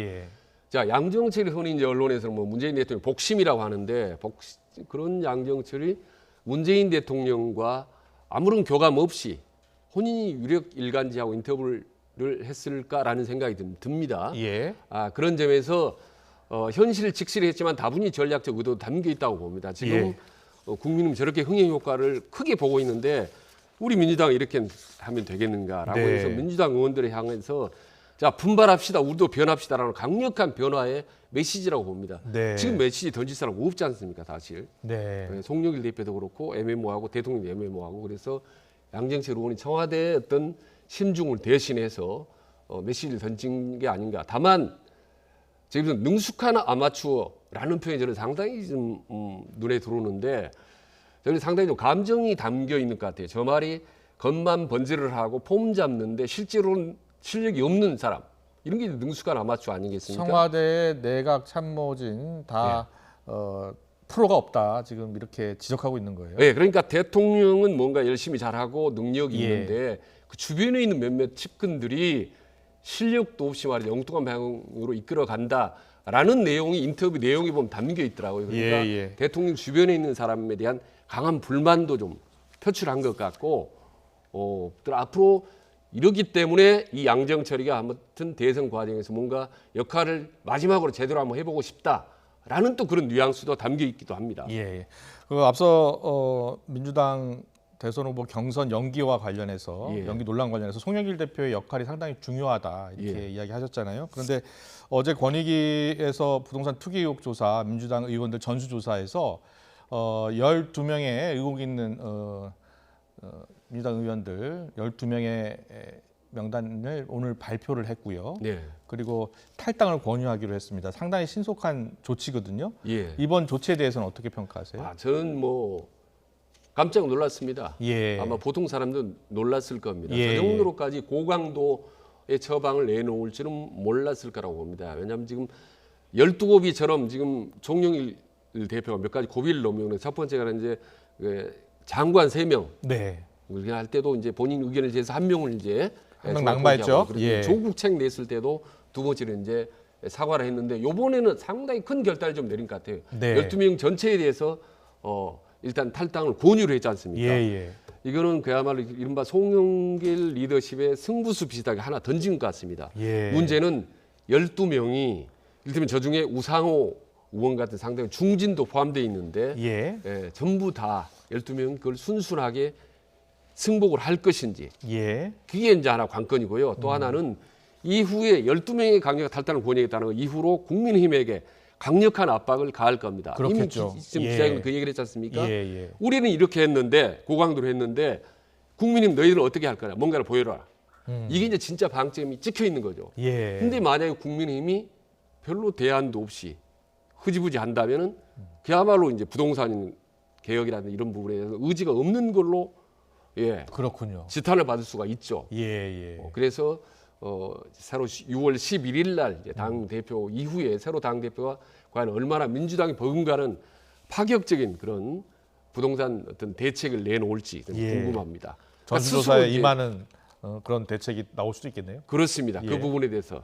자, 양정철이 흔히 이제 언론에서는 뭐 문재인 대통령 복심이라고 하는데 그런 양정철이 문재인 대통령과 아무런 교감 없이 본인이 유력 일간지하고 인터뷰를 했을까라는 생각이 듭니다. 예. 그런 점에서 현실 직시를 했지만 다분히 전략적 의도도 담겨 있다고 봅니다. 지금 예. 국민은 저렇게 흥행 효과를 크게 보고 있는데 우리 민주당이 이렇게 하면 되겠는가라고 네. 해서 민주당 의원들을 향해서 자, 분발합시다. 우리도 변합시다라는 강력한 변화의 메시지라고 봅니다. 네. 지금 메시지 던질 사람 없지 않습니까, 사실. 네. 송영길 대표도 그렇고 애매모호하고 대통령도 애매모호하고 그래서 양정철 의원이 청와대의 어떤 심중을 대신해서 메시지를 던진 게 아닌가. 다만 지금 능숙한 아마추어라는 표현이 저는 상당히 좀 눈에 들어오는데 저는 상당히 좀 감정이 담겨 있는 것 같아요. 저 말이 겉만 번지를 하고 폼 잡는데 실제로는 실력이 없는 사람. 이런 게 능숙한 아마추어 아니겠습니까? 청와대 내각 참모진 다 프로가 없다. 지금 이렇게 지적하고 있는 거예요. 네, 그러니까 대통령은 뭔가 열심히 잘하고 능력이 예. 있는데 그 주변에 있는 몇몇 측근들이 실력도 없이 말이죠. 엉뚱한 방향으로 이끌어 간다라는 내용이 인터뷰 내용에 보면 담겨 있더라고요. 그러니까 예. 대통령 주변에 있는 사람에 대한 강한 불만도 좀 표출한 것 같고 또 앞으로 이러기 때문에 이 양정철이가 아무튼 대선 과정에서 뭔가 역할을 마지막으로 제대로 한번 해보고 싶다라는 또 그런 뉘앙스도 담겨 있기도 합니다. 예. 그 앞서 민주당 대선 후보 경선 연기와 관련해서 연기 논란 관련해서 송영길 대표의 역할이 상당히 중요하다 이렇게 이야기하셨잖아요. 그런데 어제 권익위에서 부동산 투기 의혹 조사 민주당 의원들 전수조사에서 12명의 의혹 있는 민주당 의원들 12명의 명단을 오늘 발표를 했고요. 그리고 탈당을 권유하기로 했습니다. 상당히 신속한 조치거든요. 이번 조치에 대해서는 어떻게 평가하세요? 저는 뭐 깜짝 놀랐습니다. 아마 보통 사람도 놀랐을 겁니다. 저 정도로까지 고강도의 처방을 내놓을 줄은 몰랐을 거라고 봅니다. 왜냐하면 지금 12고비처럼 지금 송영길 대표가 몇 가지 고비를 넘으면 첫 번째가 이제 장관 3명. 그렇게 할 때도 이제 본인 의견을 제해서 한 명을 이제 한 명 낙마했죠. 조국책 냈을 때도 두 번째로 이제 사과를 했는데 이번에는 상당히 큰 결단을 좀 내린 것 같아요. 12명 전체에 대해서 일단 탈당을 권유를 했지 않습니까? 이거는 그야말로 이른바 송영길 리더십의 승부수 비슷하게 하나 던진 것 같습니다. 문제는 12명이 이를테면 저중에 우상호 의원 같은 상당히 중진도 포함되어 있는데 전부 다 12명 그걸 순순하게 승복을 할 것인지 그게 이제 하나 관건이고요. 또 하나는 이후에 12명의 강력한 탈당을 권유했다는 건 이후로 국민의힘에게 강력한 압박을 가할 겁니다. 그렇겠죠. 이미 지금 기자회견 그 얘기를 했지 않습니까? 우리는 이렇게 했는데 고강도로 했는데 국민의힘 너희들은 어떻게 할 거냐. 뭔가를 보여라. 이게 이제 진짜 방점이 찍혀 있는 거죠. 근데 만약에 국민의힘이 별로 대안도 없이 흐지부지 한다면은 그야말로 이제 부동산 개혁이라든지 이런 부분에 대해서 의지가 없는 걸로 그렇군요. 지탄을 받을 수가 있죠. 그래서 새로 6월 11일 날 이제 당 대표 이후에 새로 당 대표가 과연 얼마나 민주당이 버금가는 파격적인 그런 부동산 어떤 대책을 내놓을지 궁금합니다. 전수조사에 임하는 그런 대책이 나올 수도 있겠네요. 그렇습니다. 그 부분에 대해서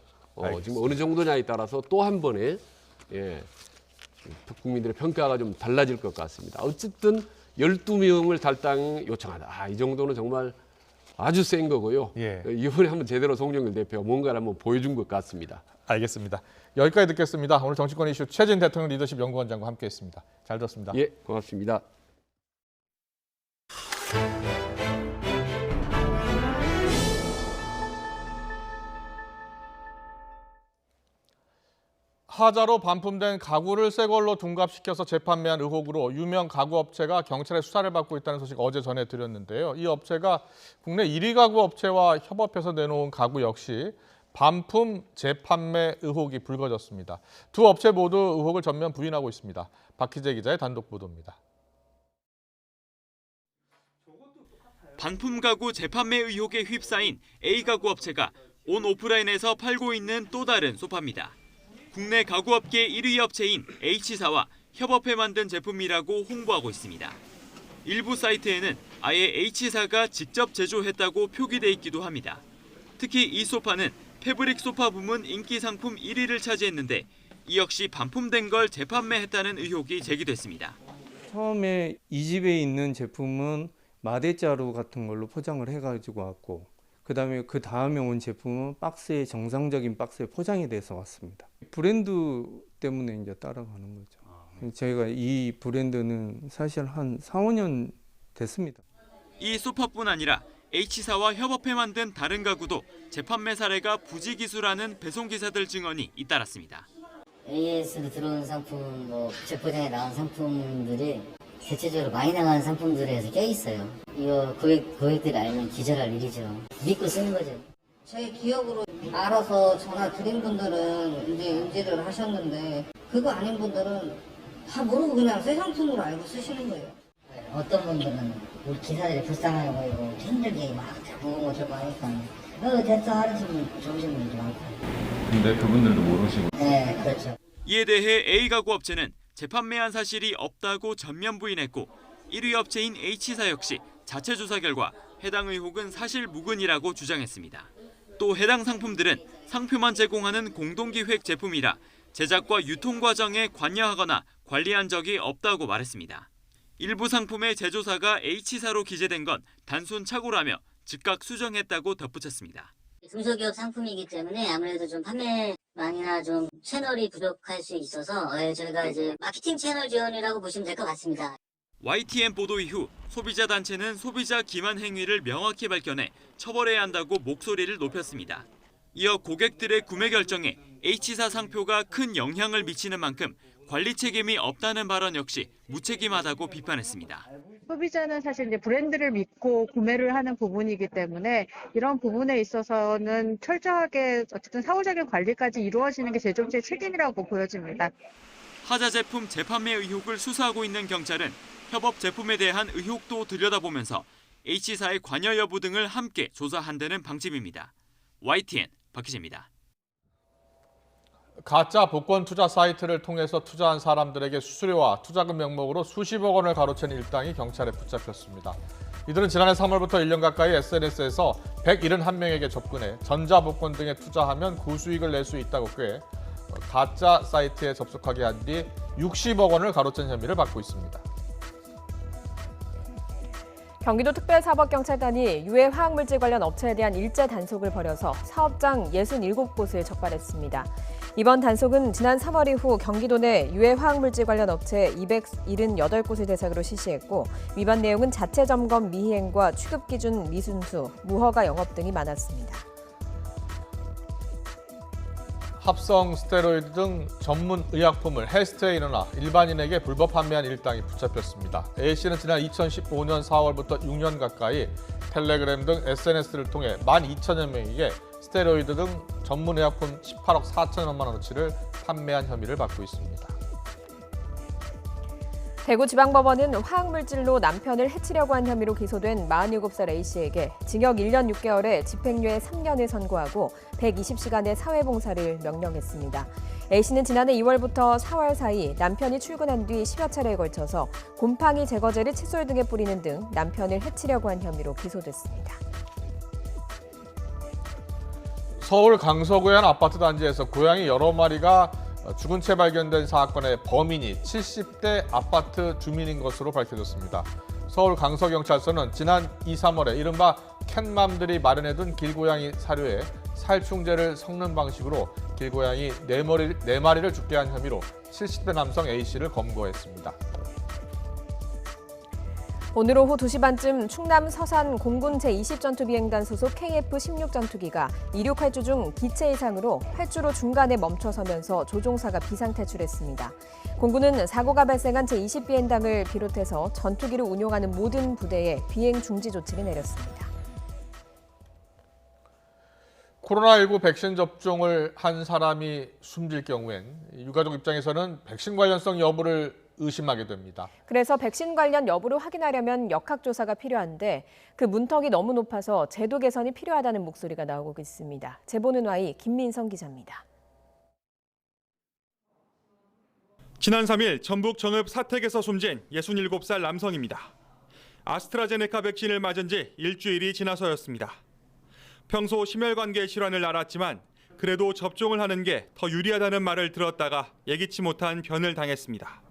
지금 어느 정도냐에 따라서 또 한 번에 국민들의 평가가 좀 달라질 것 같습니다. 어쨌든 12명을 탈당 요청하다. 이 정도는 정말 아주 센 거고요. 이번에 한번 제대로 송영길 대표가 뭔가를 한번 보여준 것 같습니다. 알겠습니다. 여기까지 듣겠습니다. 오늘 정치권 이슈 최진 대통령 리더십 연구원장과 함께했습니다. 잘 들었습니다. 고맙습니다. 하자로 반품된 가구를 새 걸로 둔갑시켜서 재판매한 의혹으로 유명 가구업체가 경찰의 수사를 받고 있다는 소식 어제 전해드렸는데요. 이 업체가 국내 1위 가구 업체와 협업해서 내놓은 가구 역시 반품 재판매 의혹이 불거졌습니다. 두 업체 모두 의혹을 전면 부인하고 있습니다. 박희재 기자의 단독 보도입니다. 반품 가구 재판매 의혹에 휩싸인 A가구 업체가 온 오프라인에서 팔고 있는 또 다른 소파입니다. 국내 가구업계 1위 업체인 H사와 협업해 만든 제품이라고 홍보하고 있습니다. 일부 사이트에는 아예 H사가 직접 제조했다고 표기돼 있기도 합니다. 특히 이 소파는 패브릭 소파 부문 인기 상품 1위를 차지했는데 이 역시 반품된 걸 재판매했다는 의혹이 제기됐습니다. 처음에 이 집에 있는 제품은 마대자루 같은 걸로 포장을 해가지고 왔고, 그 다음에 온 제품은 박스에 정상적인 박스에 포장이 돼서 왔습니다. 브랜드 때문에 이제 따라가는 거죠. 저희가 이 브랜드는 사실 한 4, 5년 됐습니다. 이 소파뿐 아니라 H사와 협업해 만든 다른 가구도 재판매 사례가 부지기수라는 배송기사들 증언이 잇따랐습니다. AS로 들어온 상품, 부채포장에 나온 상품들이 대체적으로 많이 나가는 상품들에서 껴있어요. 이거 고객들이 알면 기절할 일이죠. 믿고 쓰는 거죠. 제 기억으로 알아서 전화 드린 분들은 이제 인지를 하셨는데, 그거 아닌 분들은 다 모르고 그냥 새 상품으로 알고 쓰시는 거예요. 어떤 분들은 우리 기사들이 불쌍해 보이고 힘들게 막 무거운 거 들고 하니까 됐어 하루쯤 좋으신 분들도 많고. 근데 그분들도 모르시고. 네, 그렇죠. 이에 대해 A가구 업체는 재판매한 사실이 없다고 전면 부인했고 1위 업체인 H사 역시 자체 조사 결과 해당 의혹은 사실 무근이라고 주장했습니다. 또 해당 상품들은 상표만 제공하는 공동기획 제품이라 제작과 유통 과정에 관여하거나 관리한 적이 없다고 말했습니다. 일부 상품의 제조사가 H사로 기재된 건 단순 착오라며 즉각 수정했다고 덧붙였습니다. 중소기업 상품이기 때문에 아무래도 좀 판매망이나 좀 채널이 부족할 수 있어서 저희가 이제 마케팅 채널 지원이라고 보시면 될 것 같습니다. YTN 보도 이후 소비자 단체는 소비자 기만 행위를 명확히 밝혀내 처벌해야 한다고 목소리를 높였습니다. 이어 고객들의 구매 결정에 H사 상표가 큰 영향을 미치는 만큼 관리 책임이 없다는 발언 역시 무책임하다고 비판했습니다. 소비자는 사실 이제 브랜드를 믿고 구매를 하는 부분이기 때문에 이런 부분에 있어서는 철저하게 어쨌든 사후적인 관리까지 이루어지는 게 제조업체의 책임이라고 보여집니다. 하자 제품 재판매 의혹을 수사하고 있는 경찰은 협업 제품에 대한 의혹도 들여다보면서 H사의 관여 여부 등을 함께 조사한다는 방침입니다. YTN 박희재입니다. 가짜 복권 투자 사이트를 통해서 투자한 사람들에게 수수료와 투자금 명목으로 수십억 원을 가로챈 일당이 경찰에 붙잡혔습니다. 이들은 지난해 3월부터 1년 가까이 SNS에서 171명에게 접근해 전자복권 등에 투자하면 고수익을 낼 수 있다고 꾀해 가짜 사이트에 접속하게 한 뒤 60억 원을 가로챈 혐의를 받고 있습니다. 경기도 특별사법경찰단이 유해 화학물질 관련 업체에 대한 일제 단속을 벌여서 사업장 67곳을 적발했습니다. 이번 단속은 지난 3월 이후 경기도 내 유해 화학물질 관련 업체 278곳을 대상으로 실시했고 위반 내용은 자체 점검 미희행과 취급 기준 미순수, 무허가 영업 등이 많았습니다. 합성 스테로이드 등 전문 의약품을 헬스트레이너나 일반인에게 불법 판매한 일당이 붙잡혔습니다. A씨는 지난 2015년 4월부터 6년 가까이 텔레그램 등 SNS를 통해 12,000여 명에게 스테로이드 등 전문 의약품 18억 4천여만 원어치를 판매한 혐의를 받고 있습니다. 대구지방법원은 화학물질로 남편을 해치려고 한 혐의로 기소된 47살 A씨에게 징역 1년 6개월에 집행유예 3년을 선고하고 120시간의 사회봉사를 명령했습니다. A씨는 지난해 2월부터 4월 사이 남편이 출근한 뒤 10여 차례에 걸쳐서 곰팡이 제거제를 칫솔 등에 뿌리는 등 남편을 해치려고 한 혐의로 기소됐습니다. 서울 강서구의 한 아파트 단지에서 고양이 여러 마리가 죽은 채 발견된 사건의 범인이 70대 아파트 주민인 것으로 밝혀졌습니다. 서울 강서경찰서는 지난 2, 3월에 이른바 캣맘들이 마련해둔 길고양이 사료에 살충제를 섞는 방식으로 길고양이 4마리를 죽게 한 혐의로 70대 남성 A씨를 검거했습니다. 오늘 오후 2시 반쯤 충남 서산 공군 제20전투비행단 소속 KF-16 전투기가 이륙 활주 중 기체 이상으로 활주로 중간에 멈춰서면서 조종사가 비상탈출했습니다. 공군은 사고가 발생한 제20비행단을 비롯해서 전투기를 운용하는 모든 부대에 비행 중지 조치를 내렸습니다. 코로나19 백신 접종을 한 사람이 숨질 경우엔 유가족 입장에서는 백신 관련성 여부를 의심하게 됩니다. 그래서 백신 관련 여부를 확인하려면 역학조사가 필요한데 그 문턱이 너무 높아서 제도 개선이 필요하다는 목소리가 나오고 있습니다. 제보는 Y 김민성 기자입니다. 지난 3일 전북 정읍 사택에서 숨진 67살 남성입니다. 아스트라제네카 백신을 맞은 지 일주일이 지나서였습니다. 평소 심혈관계 질환을 앓았지만 그래도 접종을 하는 게 더 유리하다는 말을 들었다가 예기치 못한 변을 당했습니다.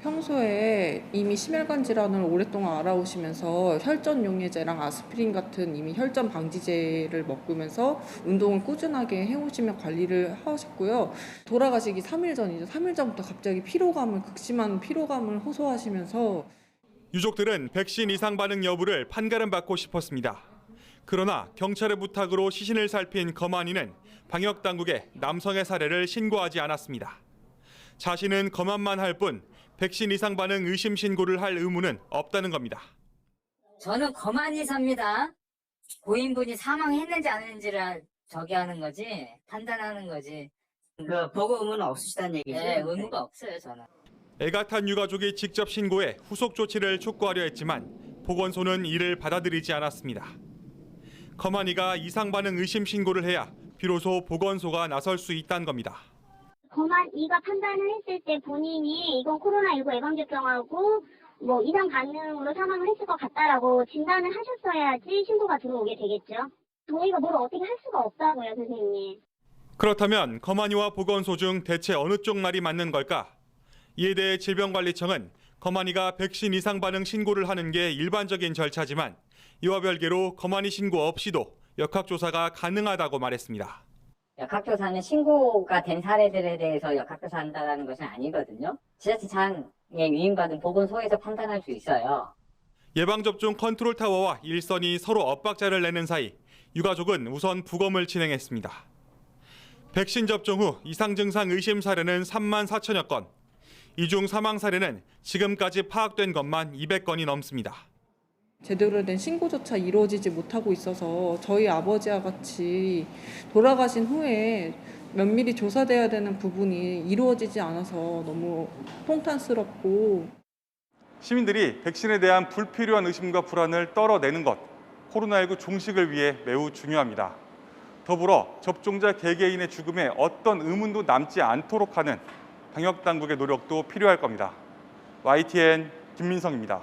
평소에 이미 심혈관 질환을 오랫동안 알아오시면서 혈전 용해제랑 아스피린 같은 이미 혈전 방지제를 먹으면서 운동을 꾸준하게 해오시며 관리를 하셨고요. 돌아가시기 3일 전이죠. 3일 전부터 갑자기 극심한 피로감을 호소하시면서 유족들은 백신 이상 반응 여부를 판가름받고 싶었습니다. 그러나 경찰의 부탁으로 시신을 살핀 검안이는 방역당국에 남성의 사례를 신고하지 않았습니다. 자신은 검안만 할 뿐 백신 이상 반응 의심 신고를 할 의무는 없다는 겁니다. 저는 검안이사입니다. 고인분이 사망했는지 안 했는지를 하는 거지, 판단하는 거지. 그 보고 의무는 없으시다는 얘기죠? 네, 의무가 없어요, 저는. 애가 탄 유가족이 직접 신고해 후속 조치를 촉구하려 했지만 보건소는 이를 받아들이지 않았습니다. 검안이가 이상 반응 의심 신고를 해야 비로소 보건소가 나설 수 있다는 겁니다. 검안이가 판단을 했을 때 본인이 이건 코로나19 예방접종하고 뭐 이상 반응으로 사망을 했을 것 같다라고 진단을 하셨어야지 신고가 들어오게 되겠죠. 저희가 뭘 어떻게 할 수가 없다고요, 선생님. 그렇다면 검안이와 보건소 중 대체 어느 쪽 말이 맞는 걸까? 이에 대해 질병관리청은 검안이가 백신 이상 반응 신고를 하는 게 일반적인 절차지만 이와 별개로 검안이 신고 없이도 역학조사가 가능하다고 말했습니다. 역학조사는 신고가 된 사례들에 대해서 역학조사한다는 것은 아니거든요. 지자체장에 위임받은 보건소에서 판단할 수 있어요. 예방접종 컨트롤타워와 일선이 서로 엇박자를 내는 사이 유가족은 우선 부검을 진행했습니다. 백신 접종 후 이상 증상 의심 사례는 3만 4천여 건. 이 중 사망 사례는 지금까지 파악된 것만 200건이 넘습니다. 제대로 된 신고조차 이루어지지 못하고 있어서 저희 아버지와 같이 돌아가신 후에 면밀히 조사돼야 되는 부분이 이루어지지 않아서 너무 통탄스럽고 시민들이 백신에 대한 불필요한 의심과 불안을 떨어내는 것, 코로나19 종식을 위해 매우 중요합니다. 더불어 접종자 개개인의 죽음에 어떤 의문도 남지 않도록 하는 방역당국의 노력도 필요할 겁니다. YTN 김민성입니다.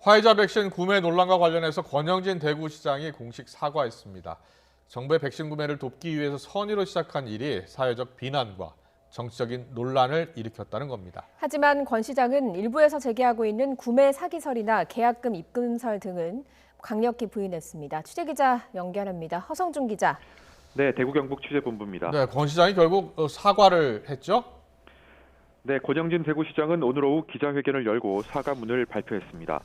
화이자 백신 구매 논란과 관련해서 권영진 대구시장이 공식 사과했습니다. 정부의 백신 구매를 돕기 위해서 선의로 시작한 일이 사회적 비난과 정치적인 논란을 일으켰다는 겁니다. 하지만 권 시장은 일부에서 제기하고 있는 구매 사기설이나 계약금 입금설 등은 강력히 부인했습니다. 취재기자 연결합니다. 허성준 기자. 네, 대구 경북 취재본부입니다. 네, 권 시장이 결국 사과를 했죠? 네, 권영진 대구시장은 오늘 오후 기자회견을 열고 사과문을 발표했습니다.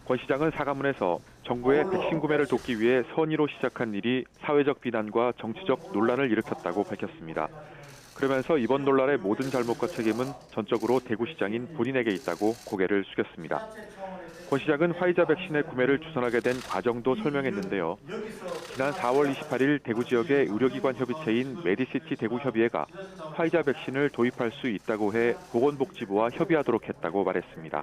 권 시장은 사과문에서 정부의 백신 구매를 돕기 위해 선의로 시작한 일이 사회적 비난과 정치적 논란을 일으켰다고 밝혔습니다. 그러면서 이번 논란의 모든 잘못과 책임은 전적으로 대구시장인 본인에게 있다고 고개를 숙였습니다. 권 시장은 화이자 백신의 구매를 주선하게 된 과정도 설명했는데요. 지난 4월 28일 대구 지역의 의료기관 협의체인 메디시티 대구협의회가 화이자 백신을 도입할 수 있다고 해 보건복지부와 협의하도록 했다고 말했습니다.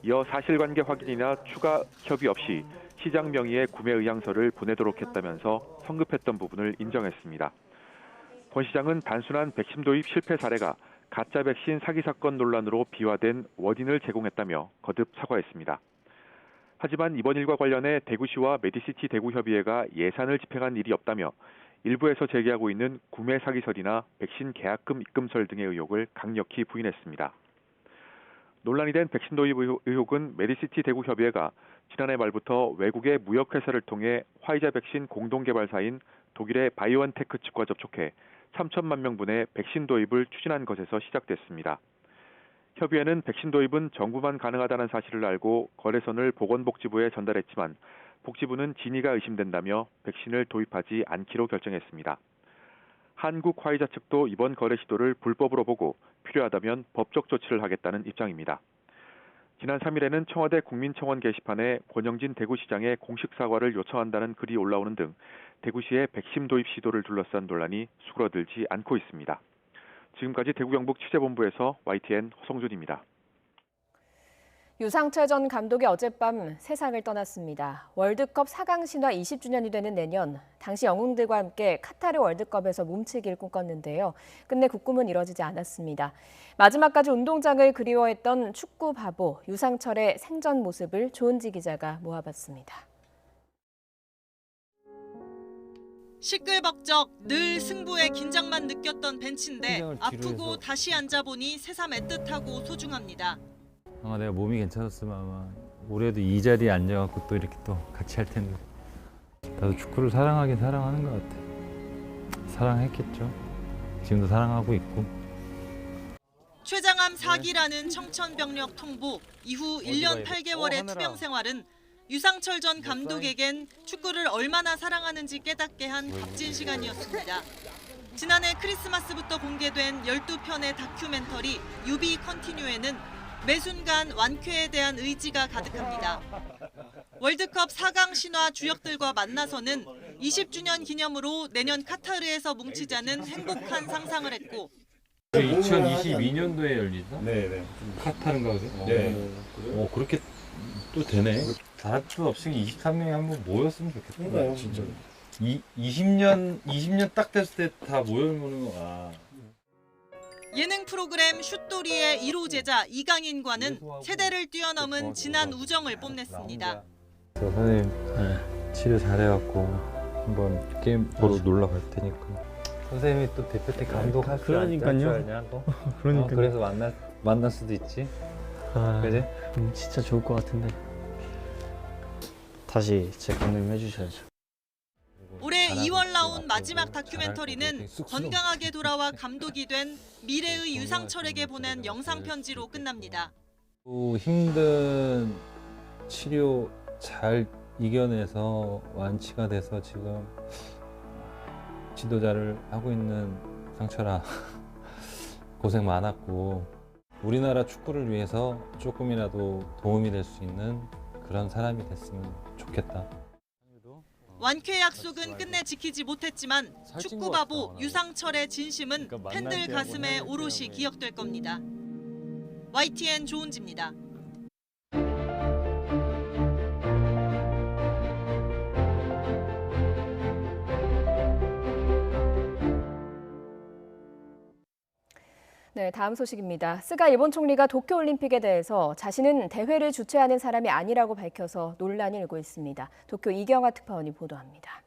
이어 사실관계 확인이나 추가 협의 없이 시장 명의의 구매 의향서를 보내도록 했다면서 성급했던 부분을 인정했습니다. 권 시장은 단순한 백신 도입 실패 사례가 가짜 백신 사기 사건 논란으로 비화된 원인을 제공했다며 거듭 사과했습니다. 하지만 이번 일과 관련해 대구시와 메디시티 대구협의회가 예산을 집행한 일이 없다며 일부에서 제기하고 있는 구매 사기설이나 백신 계약금 입금설 등의 의혹을 강력히 부인했습니다. 논란이 된 백신 도입 의혹은 메디시티 대구협의회가 지난해 말부터 외국의 무역회사를 통해 화이자 백신 공동개발사인 독일의 바이오엔테크 측과 접촉해 3천만 명분의 백신 도입을 추진한 것에서 시작됐습니다. 협의회는 백신 도입은 정부만 가능하다는 사실을 알고 거래선을 보건복지부에 전달했지만 복지부는 진위가 의심된다며 백신을 도입하지 않기로 결정했습니다. 한국 화이자 측도 이번 거래 시도를 불법으로 보고 필요하다면 법적 조치를 하겠다는 입장입니다. 지난 3일에는 청와대 국민청원 게시판에 권영진 대구시장의 공식 사과를 요청한다는 글이 올라오는 등 대구시의 백신 도입 시도를 둘러싼 논란이 수그러들지 않고 있습니다. 지금까지 대구 경북 취재본부에서 YTN 허성준입니다. 유상철 전 감독이 어젯밤 세상을 떠났습니다. 월드컵 4강 신화 20주년이 되는 내년, 당시 영웅들과 함께 카타르 월드컵에서 몸치기를 꿈꿨는데요. 끝내 그 꿈은 이뤄지지 않았습니다. 마지막까지 운동장을 그리워했던 축구 바보 유상철의 생전 모습을 조은지 기자가 모아봤습니다. 시끌벅적 늘 승부의 긴장만 느꼈던 벤치인데 아프고 다시 앉아보니 새삼 애틋하고 소중합니다. 아마 내가 몸이 괜찮았으면 아마 올해도 이 자리에 앉아갖고 또 이렇게 또 같이 할 텐데. 나도 축구를 사랑하긴 사랑하는 것 같아. 사랑했겠죠. 지금도 사랑하고 있고. 췌장암 4기라는 청천벽력 통보 이후 1년 8개월의 투병 생활은 유상철 전 감독에겐 축구를 얼마나 사랑하는지 깨닫게 한 값진 시간이었습니다. 지난해 크리스마스부터 공개된 12편의 다큐멘터리 유비 컨티뉴에는 매 순간 완쾌에 대한 의지가 가득합니다. 월드컵 4강 신화 주역들과 만나서는 20주년 기념으로 내년 카타르에서 뭉치자는 행복한 상상을 했고 2022년도에 열리나? 네네. 카타르인가 그죠? 네. 그렇게 또 되네. 다트 없이 23명이 한번 모였으면 좋겠다. 진짜. 20년 딱 됐을 때 다 모여보는 거가. 예능 프로그램 슛돌이의 1호 제자 이강인과는 세대를 뛰어넘은 진한 우정을 뽐냈습니다. 선생님 치료 잘해갖고 한번 게임 보러 놀러 갈 테니까. 선생님이 또 대표팀 감독할 줄 아냐 또? 그러니까요. 그래서 만날 수도 있지. 그지? 진짜 좋을 것 같은데. 다시 제 감독님 해주셔야죠. 올해 2월 나온 마지막 다큐멘터리는 건강하게 돌아와 감독이 된 미래의 유상철에게 보낸 영상 편지로 끝납니다. 힘든 치료 잘 이겨내서 완치가 돼서 지금 지도자를 하고 있는 상철아 고생 많았고 우리나라 축구를 위해서 조금이라도 도움이 될 수 있는 그런 사람이 됐으면 좋겠다. 완쾌 약속은 끝내 지키지 못했지만 축구 바보 유상철의 진심은 팬들 가슴에 오롯이 기억될 겁니다. YTN 조은지입니다. 네, 다음 소식입니다. 스가 일본 총리가 도쿄올림픽에 대해서 자신은 대회를 주최하는 사람이 아니라고 밝혀서 논란이 일고 있습니다. 도쿄 이경화 특파원이 보도합니다.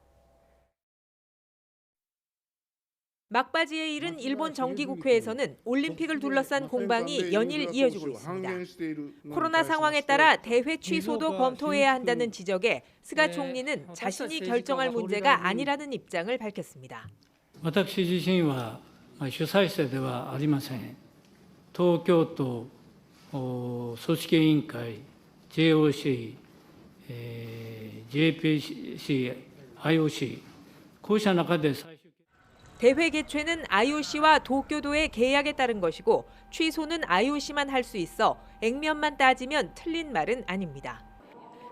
막바지에 이른 일본 정기국회에서는 올림픽을 둘러싼 공방이 연일 이어지고 있습니다. 코로나 상황에 따라 대회 취소도 검토해야 한다는 지적에 스가 총리는 자신이 결정할 문제가 아니라는 입장을 밝혔습니다. 私自身は主催者ではありません。東京都組織委員会、JOC、JPC、IOC、こうした中で最終 대회 개최는 IOC와 도쿄도의 계약에 따른 것이고 취소는 IOC만 할 수 있어 액면만 따지면 틀린 말은 아닙니다.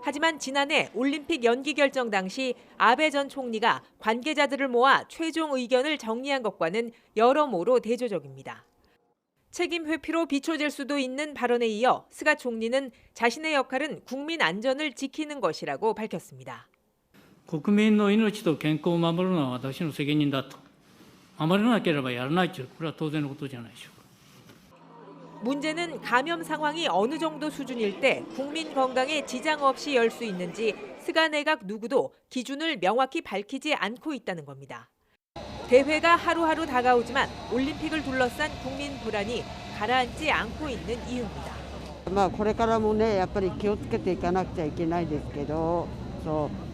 하지만 지난해 올림픽 연기 결정 당시 아베 전 총리가 관계자들을 모아 최종 의견을 정리한 것과는 여러모로 대조적입니다. 책임 회피로 비춰질 수도 있는 발언에 이어 스가 총리는 자신의 역할은 국민 안전을 지키는 것이라고 밝혔습니다. 国民の命と健康を守るのは私の責任だと。守らなければやらないというこれは当然のことじゃないでしょうか。 문제는 감염 상황이 어느 정도 수준일 때 국민 건강에 지장 없이 열 수 있는지 스가 내각 누구도 기준을 명확히 밝히지 않고 있다는 겁니다. 대회가 하루하루 다가오지만 올림픽을 둘러싼 국민 불안이 가라앉지 않고 있는 이유입니다. これからもねやっぱり気をつけていかなくちゃいけないですけど、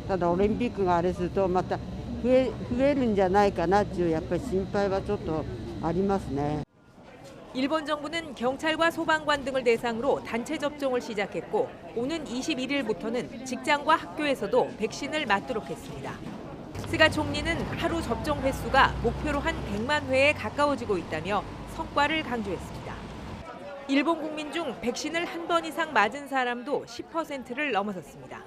ただオリンピックがあれするとまた増えるんじゃないかなっていうやっぱり心配はちょっとありますね。 일본 정부는 경찰과 소방관 등을 대상으로 단체 접종을 시작했고 오는 21일부터는 직장과 학교에서도 백신을 맞도록 했습니다. 스가 총리는 하루 접종 횟수가 목표로 한 100만 회에 가까워지고 있다며 성과를 강조했습니다. 일본 국민 중 백신을 한 번 이상 맞은 사람도 10%를 넘어섰습니다.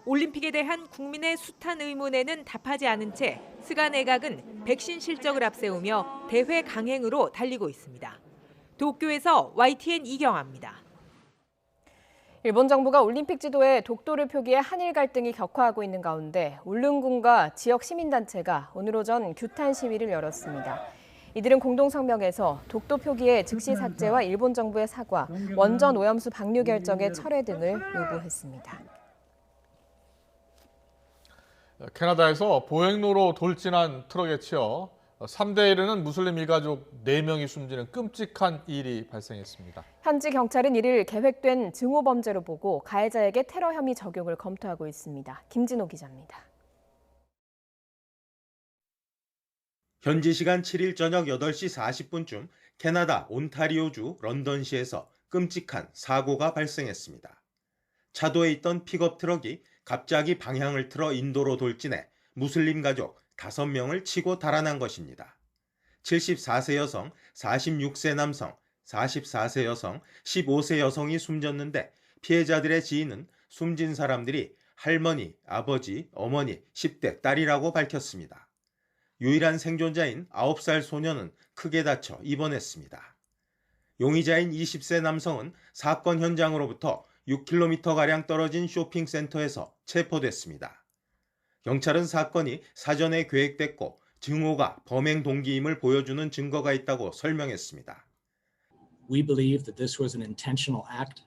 올림픽에 대한 국민의 숱한 의문에는 답하지 않은 채 스가 내각은 백신 실적을 앞세우며 대회 강행으로 달리고 있습니다. 도쿄에서 YTN 이경아입니다. 일본 정부가 올림픽 지도에 독도를 표기해 한일 갈등이 격화하고 있는 가운데 울릉군과 지역 시민단체가 오늘 오전 규탄 시위를 열었습니다. 이들은 공동성명에서 독도 표기의 즉시 삭제와 일본 정부의 사과, 원전 오염수 방류 결정의 철회 등을 요구했습니다. 캐나다에서 보행로로 돌진한 트럭에 치여 3대에 이르는 무슬림 일가족 4명이 숨지는 끔찍한 일이 발생했습니다. 현지 경찰은 이를 계획된 증오 범죄로 보고 가해자에게 테러 혐의 적용을 검토하고 있습니다. 김진호 기자입니다. 현지 시간 7일 저녁 8시 40분쯤 캐나다 온타리오주 런던시에서 끔찍한 사고가 발생했습니다. 차도에 있던 픽업 트럭이 갑자기 방향을 틀어 인도로 돌진해 무슬림 가족 5명을 치고 달아난 것입니다. 74세 여성, 46세 남성, 44세 여성, 15세 여성이 숨졌는데 피해자들의 지인은 숨진 사람들이 할머니, 아버지, 어머니, 10대 딸이라고 밝혔습니다. 유일한 생존자인 9살 소녀는 크게 다쳐 입원했습니다. 용의자인 20세 남성은 사건 현장으로부터 6km가량 떨어진 쇼핑센터에서 체포됐습니다. 경찰은 사건이 사전에 계획됐고 증오가 범행 동기임을 보여주는 증거가 있다고 설명했습니다. We believe that this was an intentional act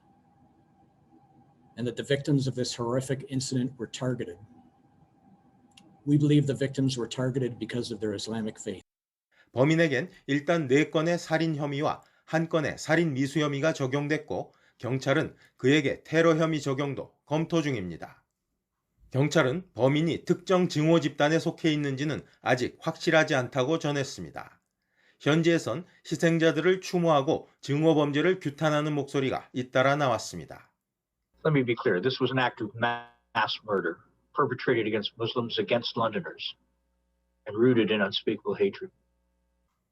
and that the victims of this horrific incident were targeted. We believe the victims were targeted because of their Islamic faith. 범인에겐 일단 4건의 살인 혐의와 1건의 살인 미수 혐의가 적용됐고 경찰은 그에게 테러 혐의 적용도 검토 중입니다. 경찰은 범인이 특정 증오 집단에 속해 있는지는 아직 확실하지 않다고 전했습니다. 현지에선 희생자들을 추모하고 증오 범죄를 규탄하는 목소리가 잇따라 나왔습니다. Let me be clear. This was an act of mass murder perpetrated against Muslims, against Londoners, and rooted in unspeakable hatred.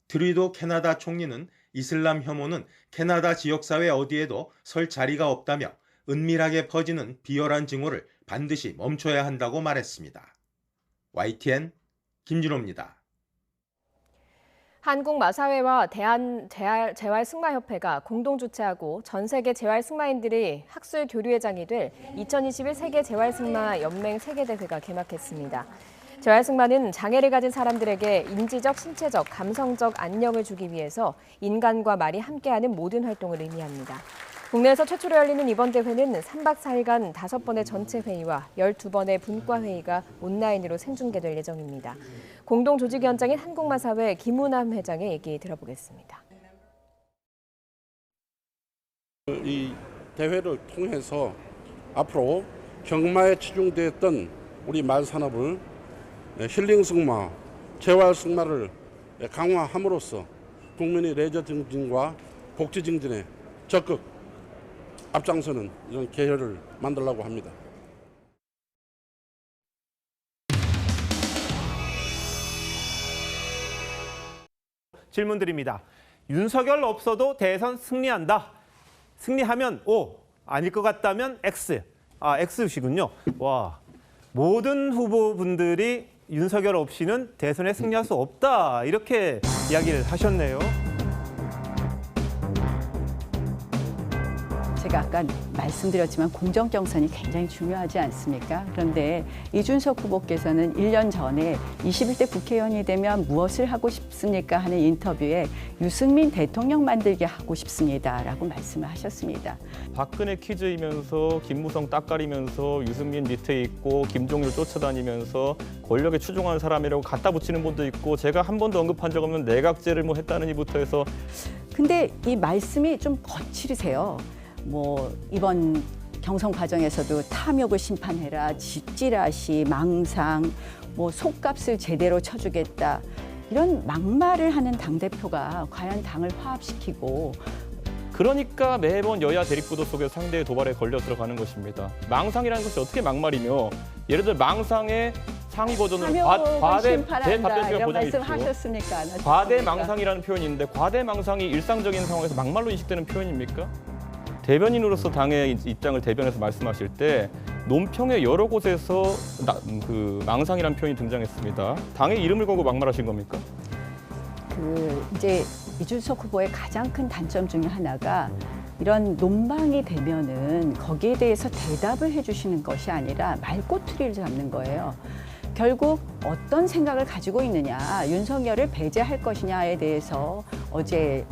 트루도 캐나다 총리는 이슬람 혐오는 캐나다 지역사회 어디에도 설 자리가 없다며 은밀하게 퍼지는 비열한 증오를 반드시 멈춰야 한다고 말했습니다. YTN 김진호입니다. 한국마사회와 대한재활승마협회가 공동 주최하고 전 세계 재활승마인들이 학술 교류회장이 될 2021 세계 재활승마 연맹 세계대회가 개막했습니다. 재활승마는 장애를 가진 사람들에게 인지적, 신체적, 감성적 안녕을 주기 위해서 인간과 말이 함께하는 모든 활동을 의미합니다. 국내에서 최초로 열리는 이번 대회는 3박 4일간 5번의 전체 회의와 12번의 분과 회의가 온라인으로 생중계될 예정입니다. 공동조직위원장인 한국마사회 김우남 회장의 얘기 들어보겠습니다. 이 대회를 통해서 앞으로 경마에 치중되었던 우리 말산업을 힐링 승마, 재활 승마를 강화함으로써 국민의 레저 증진과 복지 증진에 적극 앞장서는 이런 계획을 만들려고 합니다. 질문 드립니다. 윤석열 없어도 대선 승리한다. 승리하면 O, 아닐 것 같다면 X. X시군요. 와, 모든 후보분들이 윤석열 없이는 대선에 승리할 수 없다. 이렇게 이야기를 하셨네요. 제가 아까 말씀드렸지만 공정 경선이 굉장히 중요하지 않습니까? 그런데 이준석 후보께서는 1년 전에 21대 국회의원이 되면 무엇을 하고 싶습니까? 하는 인터뷰에 유승민 대통령 만들게 하고 싶습니다라고 말씀을 하셨습니다. 박근혜 퀴즈이면서 김무성 딱가리면서 유승민 밑에 있고 김종률 쫓아다니면서 권력에 추종하는 사람이라고 갖다 붙이는 분도 있고 제가 한 번도 언급한 적 없는 내각제를 뭐 했다는 이부터 해서 근데 이 말씀이 좀 거칠으세요. 이번 경선 과정에서도 탐욕을 심판해라, 찌라시, 망상, 속값을 제대로 쳐주겠다. 이런 막말을 하는 당대표가 과연 당을 화합시키고 그러니까 매번 여야 대립구도 속에서 상대의 도발에 걸려 들어가는 것입니다. 망상이라는 것이 어떻게 막말이며 예를 들어 망상의 상위 버전으로 과대 대답변제가 보장이 있죠. 과대 망상이라는 표현이 있는데 과대 망상이 일상적인 상황에서 막말로 인식되는 표현입니까? 대변인으로서 당의 입장을 대변해서 말씀하실 때 논평의 여러 곳에서 망상이라는 표현이 등장했습니다. 당의 이름을 걸고 막말하신 겁니까? 이제 이준석 후보의 가장 큰 단점 중에 하나가 이런 논방이 되면은 거기에 대해서 대답을 해주시는 것이 아니라 말꼬투리를 잡는 거예요. 결국 어떤 생각을 가지고 있느냐, 윤석열을 배제할 것이냐에 대해서 어제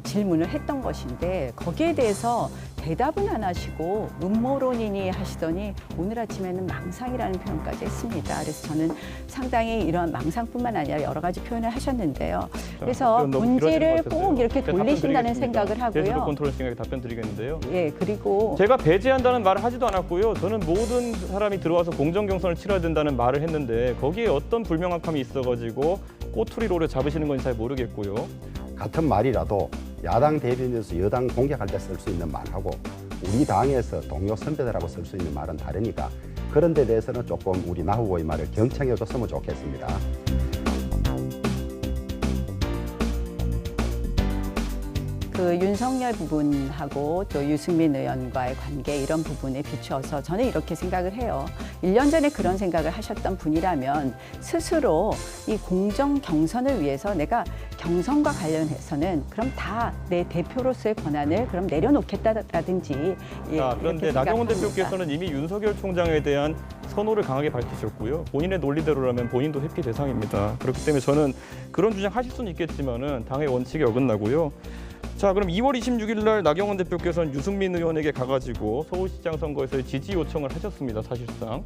질문을 했던 것인데 거기에 대해서 대답은 안 하시고 음모론이니 하시더니 오늘 아침에는 망상이라는 표현까지 했습니다. 그래서 저는 상당히 이런 망상뿐만 아니라 여러 가지 표현을 하셨는데요. 그래서 문제를 꼭 이렇게 돌리신다는 생각을 하고요. 제주도 컨트롤 생각에 답변 드리겠는데요. 예, 그리고 제가 배제한다는 말을 하지도 않았고요. 저는 모든 사람이 들어와서 공정 경선을 치러야 된다는 말을 했는데 거기에 어떤 불명확함이 있어가지고 꼬투리를 오래 잡으시는 건지 잘 모르겠고요. 같은 말이라도 야당 대변인에서 여당 공격할 때 쓸 수 있는 말하고 우리 당에서 동료 선배들하고 쓸 수 있는 말은 다르니까 그런 데 대해서는 조금 우리 나 후보의 말을 경청해 줬으면 좋겠습니다. 그 윤석열 부분하고 또 유승민 의원과의 관계 이런 부분에 비추어서 저는 이렇게 생각을 해요. 1년 전에 그런 생각을 하셨던 분이라면 스스로 이 공정 경선을 위해서 내가 경선과 관련해서는 그럼 다 내 대표로서의 권한을 그럼 내려놓겠다라든지 자, 그런데 나경원 대표께서는 이미 윤석열 총장에 대한 선호를 강하게 밝히셨고요. 본인의 논리대로라면 본인도 회피 대상입니다. 그렇기 때문에 저는 그런 주장 하실 수는 있겠지만은 당의 원칙에 어긋나고요. 자, 그럼 2월 26일 날 나경원 대표께서는 유승민 의원에게 가가지고 서울시장 선거에서 지지 요청을 하셨습니다. 사실상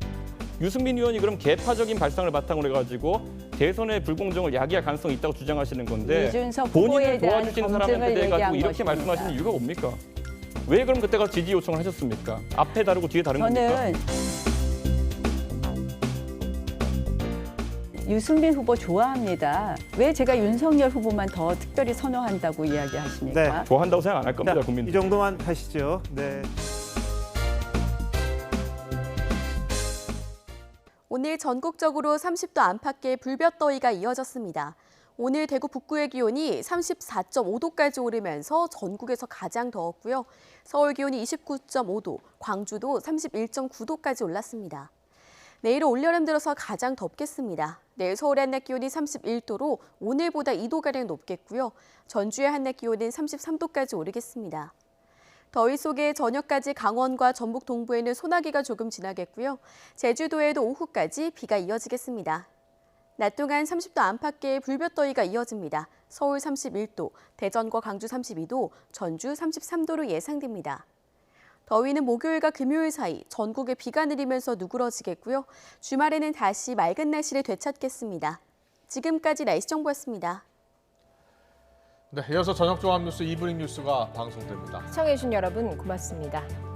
유승민 의원이 그럼 개파적인 발상을 바탕으로 해가지고 대선의 불공정을 야기할 가능성이 있다고 주장하시는 건데 본인을 도와주시는 사람한테 대해 가지고 이렇게 것입니다. 말씀하시는 이유가 뭡니까? 왜 그럼 그때가 지지 요청을 하셨습니까? 앞에 다르고 뒤에 다른 겁니까? 유승민 후보 좋아합니다. 왜 제가 윤석열 후보만 더 특별히 선호한다고 이야기하십니까? 네, 좋아한다고 생각 안 할 겁니다, 국민들. 이 정도만 하시죠. 네. 오늘 전국적으로 30도 안팎의 불볕더위가 이어졌습니다. 오늘 대구 북구의 기온이 34.5도까지 오르면서 전국에서 가장 더웠고요. 서울 기온이 29.5도, 광주도 31.9도까지 올랐습니다. 내일은 올여름 들어서 가장 덥겠습니다. 내일 서울의 한낮 기온이 31도로 오늘보다 2도가량 높겠고요. 전주의 한낮 기온은 33도까지 오르겠습니다. 더위 속에 저녁까지 강원과 전북 동부에는 소나기가 조금 지나겠고요. 제주도에도 오후까지 비가 이어지겠습니다. 낮 동안 30도 안팎의 불볕더위가 이어집니다. 서울 31도, 대전과 광주 32도, 전주 33도로 예상됩니다. 더위는 목요일과 금요일 사이 전국에 비가 내리면서 누그러지겠고요. 주말에는 다시 맑은 날씨를 되찾겠습니다. 지금까지 날씨 정보였습니다. 네, 이어서 저녁 종합 뉴스 이브닝 뉴스가 방송됩니다. 시청해주신 여러분 고맙습니다.